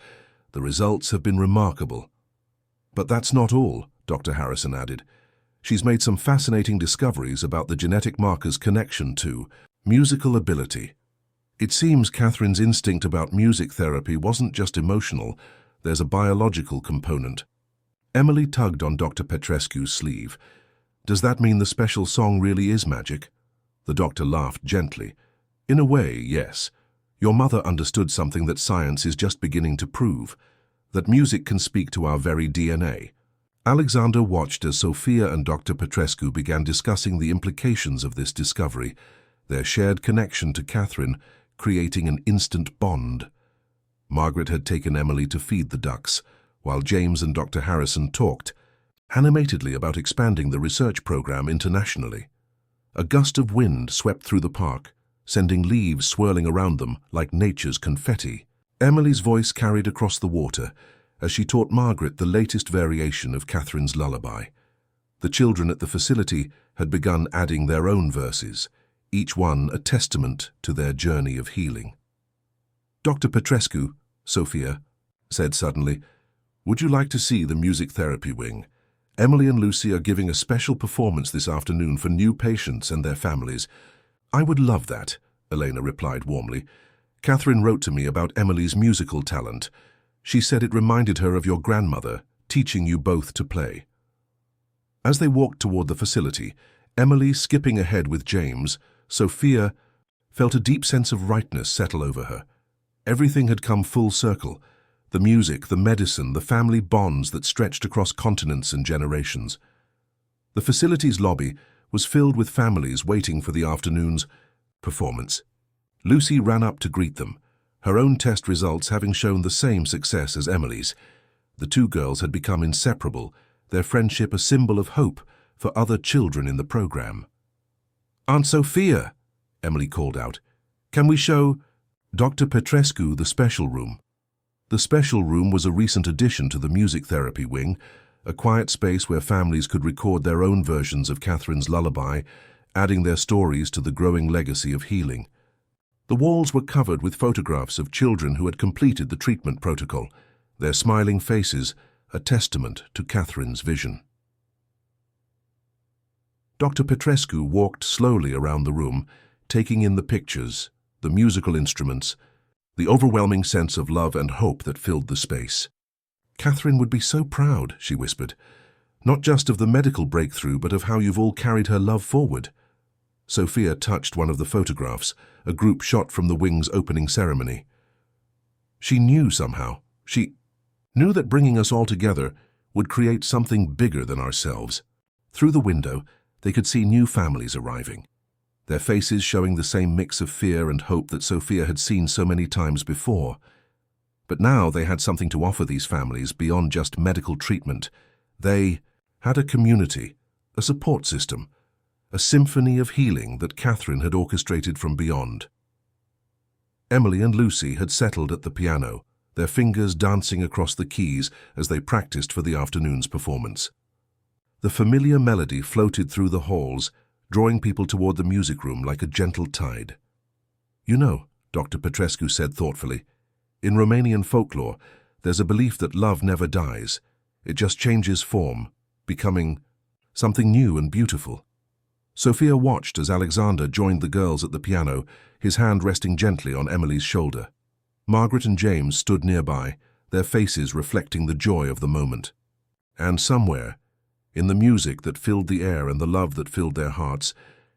The results have been remarkable." "But that's not all," Dr. Harrison added. "She's made some fascinating discoveries about the genetic marker's connection to musical ability. It seems Catherine's instinct about music therapy wasn't just emotional, there's a biological component." Emily tugged on Dr. Petrescu's sleeve. "Does that mean the special song really is magic?" The doctor laughed gently. "In a way, yes. Your mother understood something that science is just beginning to prove, that music can speak to our very DNA." Alexander watched as Sophia and Dr. Petrescu began discussing the implications of this discovery, their shared connection to Catherine, creating an instant bond. Margaret had taken Emily to feed the ducks, while James and Dr. Harrison talked animatedly about expanding the research program internationally. A gust of wind swept through the park, sending leaves swirling around them like nature's confetti. Emily's voice carried across the water as she taught Margaret the latest variation of Catherine's lullaby. The children at the facility had begun adding their own verses, each one a testament to their journey of healing. "Dr. Petrescu," Sophia said suddenly, "would you like to see the music therapy wing? Emily and Lucy are giving a special performance this afternoon for new patients and their families." "I would love that," Elena replied warmly. "Catherine wrote to me about Emily's musical talent. She said it reminded her of your grandmother, teaching you both to play." As they walked toward the facility, Emily skipping ahead with James, Sophia felt a deep sense of rightness settle over her. Everything had come full circle: the music, the medicine, the family bonds that stretched across continents and generations. The facility's lobby was filled with families waiting for the afternoon's performance. Lucy ran up to greet them, her own test results having shown the same success as Emily's. The two girls had become inseparable, their friendship a symbol of hope for other children in the program. "Aunt Sophia," Emily called out, "can we show Dr. Petrescu the special room?" The special room was a recent addition to the music therapy wing, a quiet space where families could record their own versions of Catherine's lullaby, adding their stories to the growing legacy of healing. The walls were covered with photographs of children who had completed the treatment protocol, their smiling faces a testament to Catherine's vision. Dr. Petrescu walked slowly around the room, taking in the pictures, the musical instruments, the overwhelming sense of love and hope that filled the space. "Catherine would be so proud," she whispered, "not just of the medical breakthrough, but of how you've all carried her love forward." Sophia touched one of the photographs, a group shot from the wing's opening ceremony. She knew somehow. She knew that bringing us all together would create something bigger than ourselves. Through the window, they could see new families arriving, their faces showing the same mix of fear and hope that Sophia had seen so many times before. But now they had something to offer these families beyond just medical treatment. They had a community, a support system, a symphony of healing that Catherine had orchestrated from beyond. Emily and Lucy had settled at the piano, their fingers dancing across the keys as they practiced for the afternoon's performance. The familiar melody floated through the halls, drawing people toward the music room like a gentle tide. "You know," Dr. Petrescu said thoughtfully, "in Romanian folklore, there's a belief that love never dies. It just changes form, becoming something new and beautiful." Sophia watched as Alexander joined the girls at the piano, his hand resting gently on Emily's shoulder. Margaret and James stood nearby, their faces reflecting the joy of the moment. And somewhere, in the music that filled the air and the love that filled their hearts,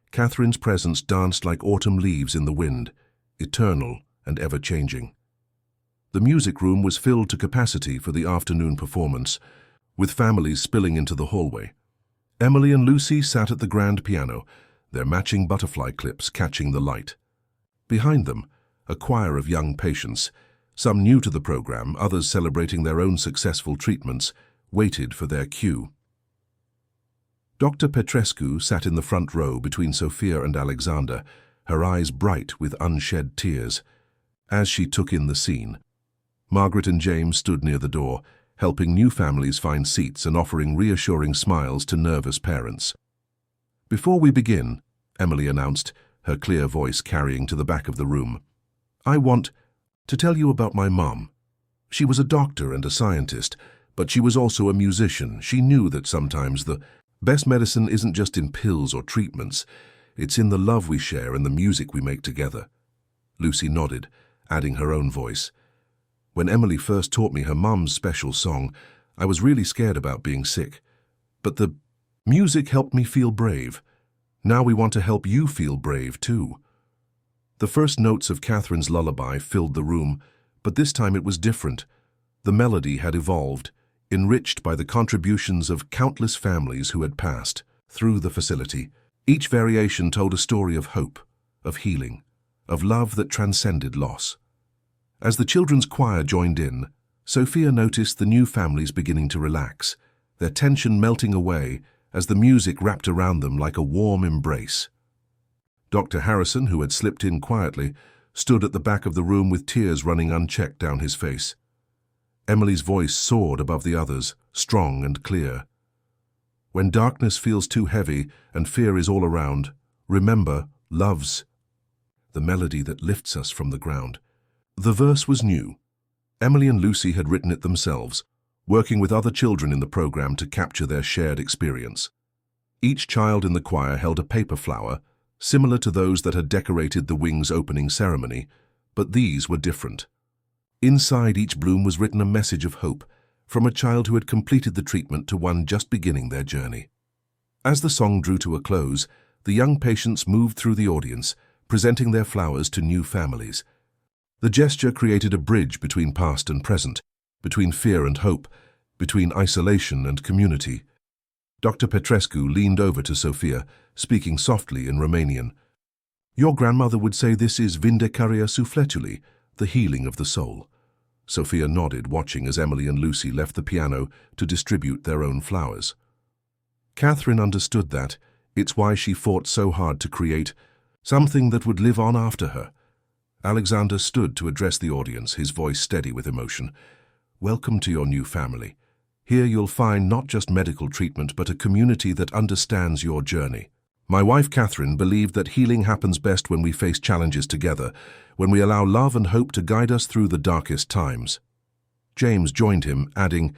Catherine's presence danced like autumn leaves in the wind, eternal and ever-changing. The music room was filled to capacity for the afternoon performance, with families spilling into the hallway. Emily and Lucy sat at the grand piano, their matching butterfly clips catching the light. Behind them, a choir of young patients, some new to the program, others celebrating their own successful treatments, waited for their cue. Dr. Petrescu sat in the front row between Sophia and Alexander, her eyes bright with unshed tears. As she took in the scene, Margaret and James stood near the door, helping new families find seats and offering reassuring smiles to nervous parents. "Before we begin," Emily announced, her clear voice carrying to the back of the room, "I want to tell you about my mom. She was a doctor and a scientist, but she was also a musician. She knew that sometimes the best medicine isn't just in pills or treatments. It's in the love we share and the music we make together." Lucy nodded, adding her own voice. "When Emily first taught me her mum's special song, I was really scared about being sick. But the music helped me feel brave. Now we want to help you feel brave too." The first notes of Catherine's lullaby filled the room, but this time it was different. The melody had evolved, enriched by the contributions of countless families who had passed through the facility. Each variation told a story of hope, of healing, of love that transcended loss. As the children's choir joined in, Sophia noticed the new families beginning to relax, their tension melting away as the music wrapped around them like a warm embrace. Dr. Harrison, who had slipped in quietly, stood at the back of the room with tears running unchecked down his face. Emily's voice soared above the others, strong and clear. When darkness feels too heavy and fear is all around, remember, love's the melody that lifts us from the ground. The verse was new. Emily and Lucy had written it themselves, working with other children in the program to capture their shared experience. Each child in the choir held a paper flower, similar to those that had decorated the wing's opening ceremony, but these were different. Inside each bloom was written a message of hope, from a child who had completed the treatment to one just beginning their journey. As the song drew to a close, the young patients moved through the audience, presenting their flowers to new families. The gesture created a bridge between past and present, between fear and hope, between isolation and community. Dr. Petrescu leaned over to Sophia, speaking softly in Romanian. "Your grandmother would say this is vindecarea sufletului, the healing of the soul." Sophia nodded, watching as Emily and Lucy left the piano to distribute their own flowers. Catherine understood that. It's why she fought so hard to create something that would live on after her. Alexander stood to address the audience, his voice steady with emotion. "Welcome to your new family. Here you'll find not just medical treatment, but a community that understands your journey. My wife Catherine believed that healing happens best when we face challenges together, when we allow love and hope to guide us through the darkest times." James joined him, adding,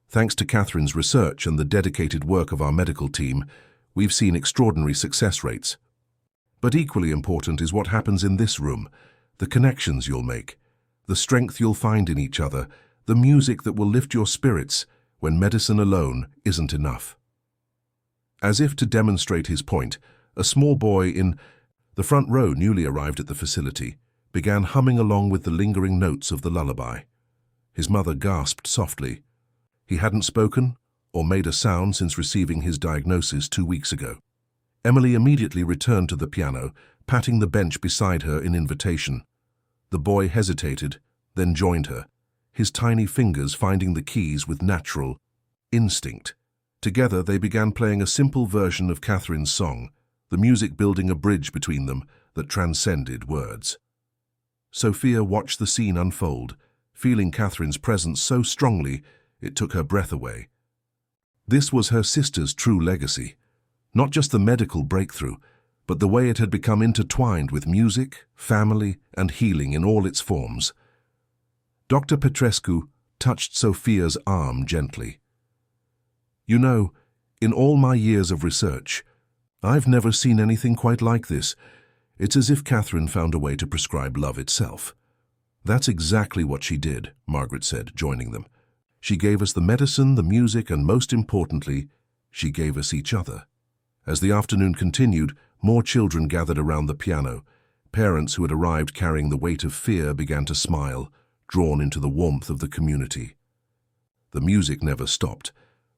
"Thanks to Catherine's research and the dedicated work of our medical team, we've seen extraordinary success rates. But equally important is what happens in this room, the connections you'll make, the strength you'll find in each other, the music that will lift your spirits when medicine alone isn't enough." As if to demonstrate his point, a small boy in the front row, newly arrived at the facility, began humming along with the lingering notes of the lullaby. His mother gasped softly. He hadn't spoken or made a sound since receiving his diagnosis 2 weeks ago. Emily immediately returned to the piano, patting the bench beside her in invitation. The boy hesitated, then joined her, his tiny fingers finding the keys with natural instinct. Together they began playing a simple version of Catherine's song, the music building a bridge between them that transcended words. Sophia watched the scene unfold, feeling Catherine's presence so strongly it took her breath away. This was her sister's true legacy, not just the medical breakthrough, but the way it had become intertwined with music, family, and healing in all its forms. Dr. Petrescu touched Sophia's arm gently. "You know, in all my years of research, I've never seen anything quite like this. It's as if Catherine found a way to prescribe love itself." "That's exactly what she did," Margaret said, joining them. "She gave us the medicine, the music, and most importantly, she gave us each other." As the afternoon continued, more children gathered around the piano. Parents who had arrived carrying the weight of fear began to smile, drawn into the warmth of the community. The music never stopped.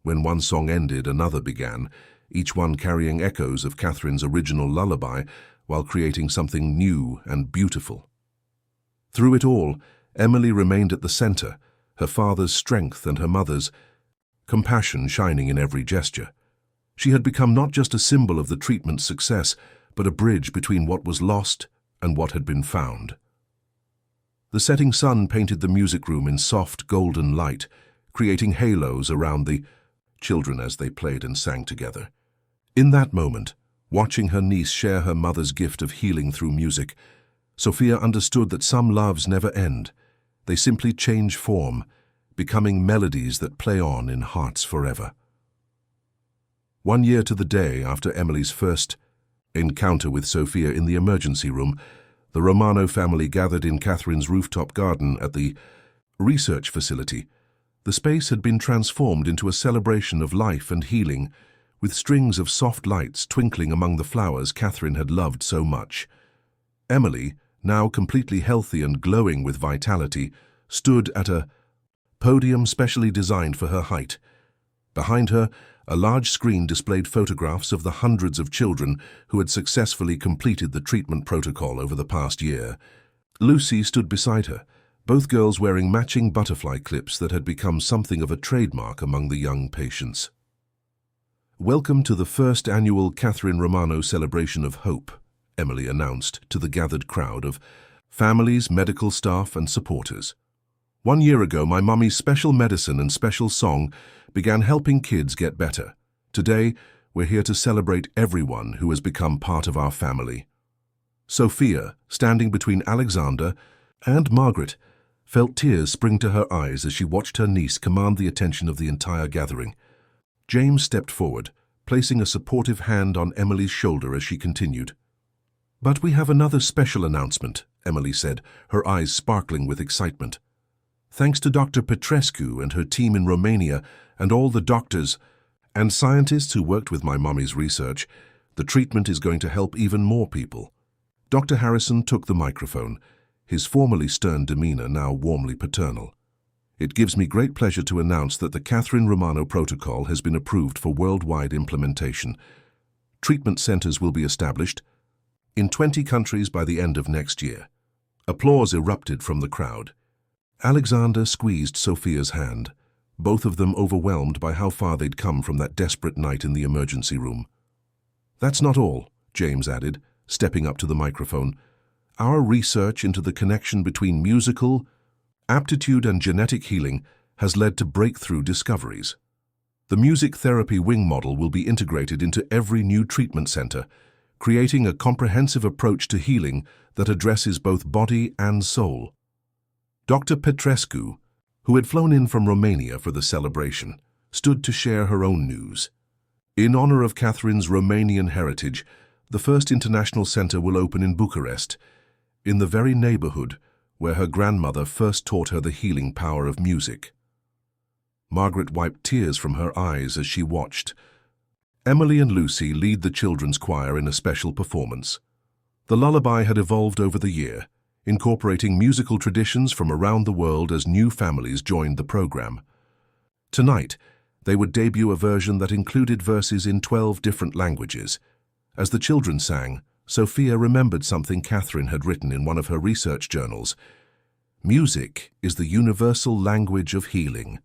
When one song ended, another began, each one carrying echoes of Catherine's original lullaby while creating something new and beautiful. Through it all, Emily remained at the center, her father's strength and her mother's compassion shining in every gesture. She had become not just a symbol of the treatment's success, but a bridge between what was lost and what had been found. The setting sun painted the music room in soft golden light, creating halos around the children as they played and sang together. In that moment, watching her niece share her mother's gift of healing through music, Sophia understood that some loves never end. They simply change form, becoming melodies that play on in hearts forever. 1 year to the day after Emily's first encounter with Sophia in the emergency room, the Romano family gathered in Catherine's rooftop garden at the research facility. The space had been transformed into a celebration of life and healing, with strings of soft lights twinkling among the flowers Catherine had loved so much. Emily, now completely healthy and glowing with vitality, stood at a podium specially designed for her height. Behind her, a large screen displayed photographs of the hundreds of children who had successfully completed the treatment protocol over the past year. Lucy stood beside her, both girls wearing matching butterfly clips that had become something of a trademark among the young patients. "Welcome to the first annual Catherine Romano Celebration of Hope," Emily announced to the gathered crowd of families, medical staff, and supporters. "1 year ago, my mummy's special medicine and special song began helping kids get better. Today, we're here to celebrate everyone who has become part of our family." Sophia, standing between Alexander and Margaret, felt tears spring to her eyes as she watched her niece command the attention of the entire gathering. James stepped forward, placing a supportive hand on Emily's shoulder as she continued. "But we have another special announcement," Emily said, her eyes sparkling with excitement. "Thanks to Dr. Petrescu and her team in Romania and all the doctors and scientists who worked with my mummy's research, the treatment is going to help even more people." Dr. Harrison took the microphone, his formerly stern demeanor now warmly paternal. "It gives me great pleasure to announce that the Catherine Romano Protocol has been approved for worldwide implementation. Treatment centers will be established in 20 countries by the end of next year." Applause erupted from the crowd. Alexander squeezed Sophia's hand, both of them overwhelmed by how far they'd come from that desperate night in the emergency room. "That's not all," James added, stepping up to the microphone. "Our research into the connection between musical aptitude and genetic healing has led to breakthrough discoveries. The music therapy wing model will be integrated into every new treatment center, creating a comprehensive approach to healing that addresses both body and soul." Dr. Petrescu, who had flown in from Romania for the celebration, stood to share her own news. "In honor of Catherine's Romanian heritage, the first international center will open in Bucharest, in the very neighborhood where her grandmother first taught her the healing power of music." Margaret wiped tears from her eyes as she watched Emily and Lucy lead the children's choir in a special performance. The lullaby had evolved over the year, incorporating musical traditions from around the world as new families joined the program. Tonight, they would debut a version that included verses in 12 different languages. As the children sang, Sophia remembered something Catherine had written in one of her research journals. "Music is the universal language of healing.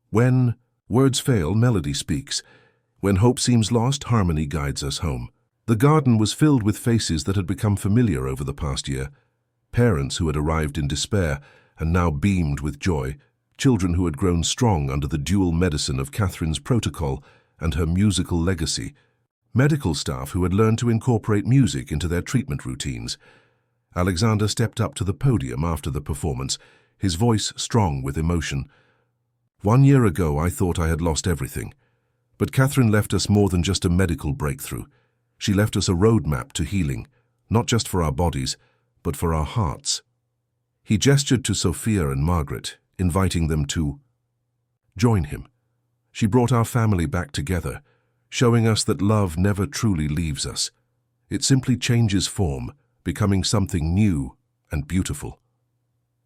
When words fail, melody speaks. When hope seems lost, harmony guides us home." The garden was filled with faces that had become familiar over the past year. Parents who had arrived in despair and now beamed with joy. Children who had grown strong under the dual medicine of Catherine's protocol and her musical legacy. Medical staff who had learned to incorporate music into their treatment routines. Alexander stepped up to the podium after the performance, his voice strong with emotion. "1 year ago, I thought I had lost everything. But Catherine left us more than just a medical breakthrough. She left us a roadmap to healing, not just for our bodies, but for our hearts." He gestured to Sophia and Margaret, inviting them to join him. "She brought our family back together, showing us that love never truly leaves us. It simply changes form, becoming something new and beautiful."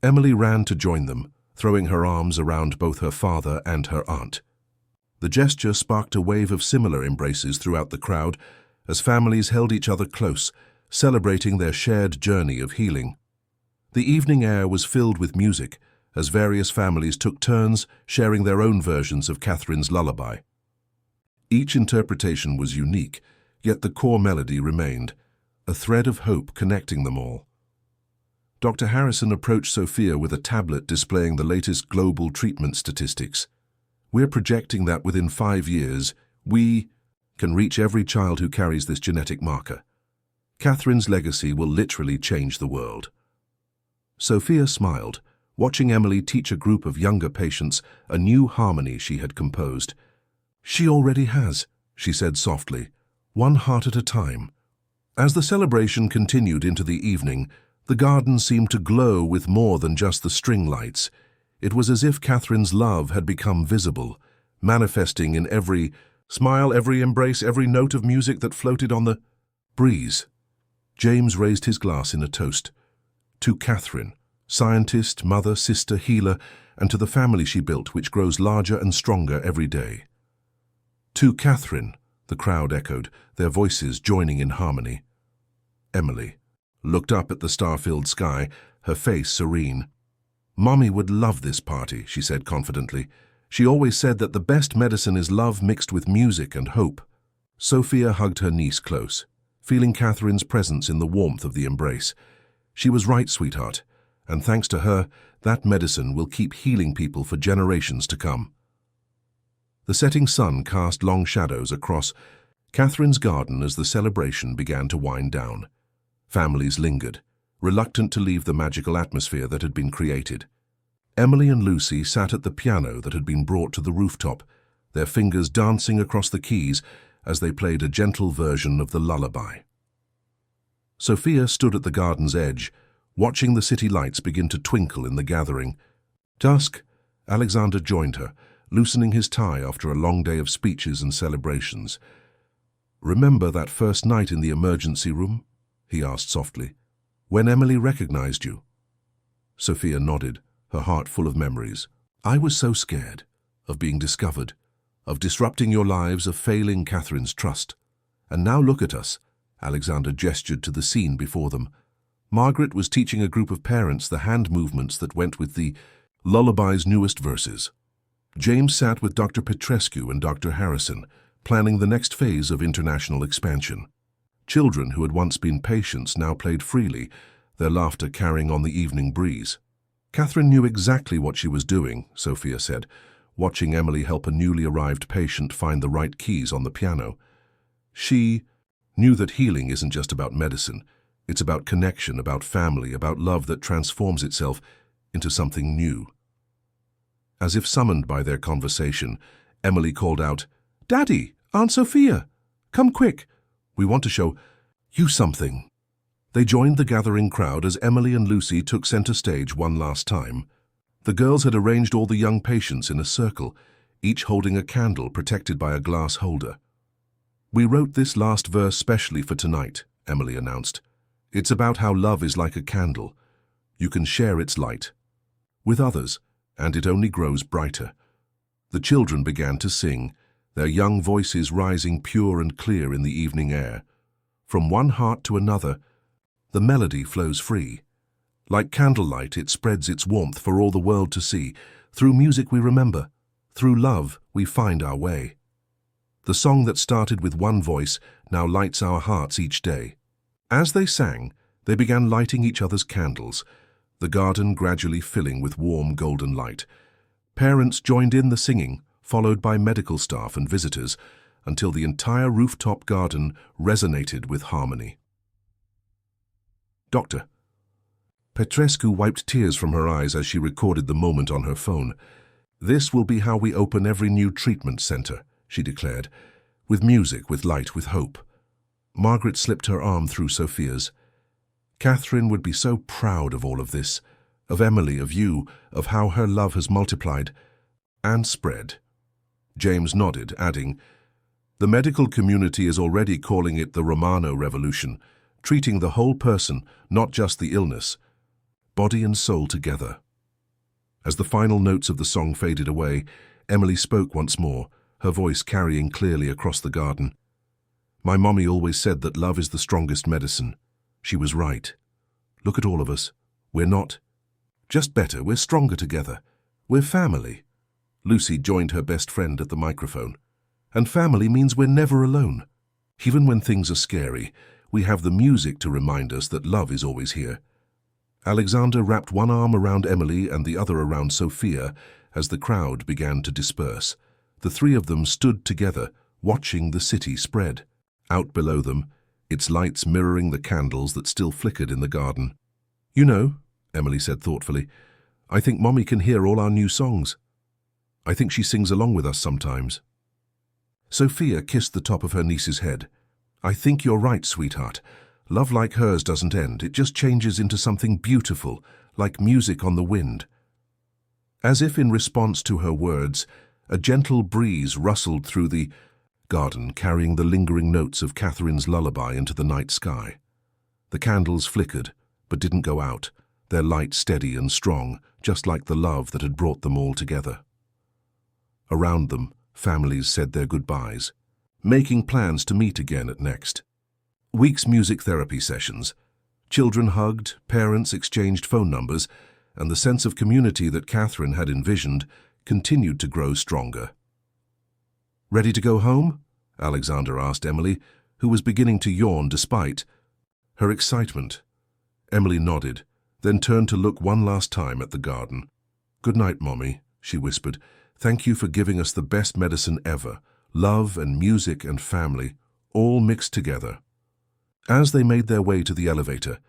Emily ran to join them, throwing her arms around both her father and her aunt. The gesture sparked a wave of similar embraces throughout the crowd as families held each other close, celebrating their shared journey of healing. The evening air was filled with music as various families took turns sharing their own versions of Catherine's lullaby. Each interpretation was unique, yet the core melody remained, a thread of hope connecting them all. Dr. Harrison approached Sophia with a tablet displaying the latest global treatment statistics. "We're projecting that within 5 years, we can reach every child who carries this genetic marker. Catherine's legacy will literally change the world." Sophia smiled, watching Emily teach a group of younger patients a new harmony she had composed. "She already has," she said softly, "one heart at a time." As the celebration continued into the evening, the garden seemed to glow with more than just the string lights. It was as if Catherine's love had become visible, manifesting in every smile, every embrace, every note of music that floated on the breeze. James raised his glass in a toast. "To Catherine, scientist, mother, sister, healer, and to the family she built, which grows larger and stronger every day. To Catherine, the crowd echoed, their voices joining in harmony. Emily looked up at the star-filled sky, her face serene. "Mommy would love this party," she said confidently. "She always said that the best medicine is love mixed with music and hope." Sophia hugged her niece close, feeling Catherine's presence in the warmth of the embrace. "She was right, sweetheart, and thanks to her, that medicine will keep healing people for generations to come." The setting sun cast long shadows across Catherine's garden as the celebration began to wind down. Families lingered, reluctant to leave the magical atmosphere that had been created. Emily and Lucy sat at the piano that had been brought to the rooftop, their fingers dancing across the keys as they played a gentle version of the lullaby. Sophia stood at the garden's edge, watching the city lights begin to twinkle in the gathering. Dusk, Alexander joined her, loosening his tie after a long day of speeches and celebrations. "Remember that first night in the emergency room?" he asked softly. "When Emily recognized you?" Sophia nodded, her heart full of memories. "I was so scared of being discovered, of disrupting your lives, of failing Catherine's trust. And now look at us." Alexander gestured to the scene before them. Margaret was teaching a group of parents the hand movements that went with the lullaby's newest verses. James sat with Dr. Petrescu and Dr. Harrison, planning the next phase of international expansion. Children who had once been patients now played freely, their laughter carrying on the evening breeze. Catherine knew exactly what she was doing, Sophia said, watching Emily help a newly arrived patient find the right keys on the piano. She knew that healing isn't just about medicine. It's about connection, about family, about love that transforms itself into something new. As if summoned by their conversation, Emily called out, "Daddy, Aunt Sophia, come quick. We want to show you something." They joined the gathering crowd as Emily and Lucy took center stage one last time. The girls had arranged all the young patients in a circle, each holding a candle protected by a glass holder. "We wrote this last verse specially for tonight," Emily announced. "It's about how love is like a candle. You can share its light with others, and it only grows brighter." The children began to sing, their young voices rising pure and clear in the evening air. From one heart to another, the melody flows free. Like candlelight, it spreads its warmth for all the world to see. Through music we remember. Through love we find our way. The song that started with one voice now lights our hearts each day. As they sang, they began lighting each other's candles, the garden gradually filling with warm golden light. Parents joined in the singing, followed by medical staff and visitors, until the entire rooftop garden resonated with harmony. "Doctor." Petrescu wiped tears from her eyes as she recorded the moment on her phone. "This will be how we open every new treatment center," she declared, "with music, with light, with hope." Margaret slipped her arm through Sophia's. "Catherine would be so proud of all of this, of Emily, of you, of how her love has multiplied and spread." James nodded, adding, "The medical community is already calling it the Romano Revolution, treating the whole person, not just the illness, body and soul together." As the final notes of the song faded away, Emily spoke once more, her voice carrying clearly across the garden. "My mommy always said that love is the strongest medicine. She was right. Look at all of us. We're not just better, we're stronger together. We're family." Lucy joined her best friend at the microphone. "And family means we're never alone. Even when things are scary, we have the music to remind us that love is always here." Alexander wrapped one arm around Emily and the other around Sophia as the crowd began to disperse. The three of them stood together, watching the city spread. Out below them, its lights mirroring the candles that still flickered in the garden. "You know," Emily said thoughtfully, "I think Mommy can hear all our new songs. I think she sings along with us sometimes." Sophia kissed the top of her niece's head. "I think you're right, sweetheart. Love like hers doesn't end. It just changes into something beautiful, like music on the wind." As if in response to her words, a gentle breeze rustled through the garden, carrying the lingering notes of Catherine's lullaby into the night sky. The candles flickered, but didn't go out. their light steady and strong, just like the love that had brought them all together. Around them, families said their goodbyes, making plans to meet again at next week's music therapy sessions. Children hugged, parents exchanged phone numbers, and the sense of community that Catherine had envisioned continued to grow stronger. "Ready to go home?" Alexander asked Emily, who was beginning to yawn despite her excitement. Emily nodded, then turned to look one last time at the garden. "Good night, Mommy," she whispered. "Thank you for giving us the best medicine ever, love and music and family, all mixed together." As they made their way to the elevator,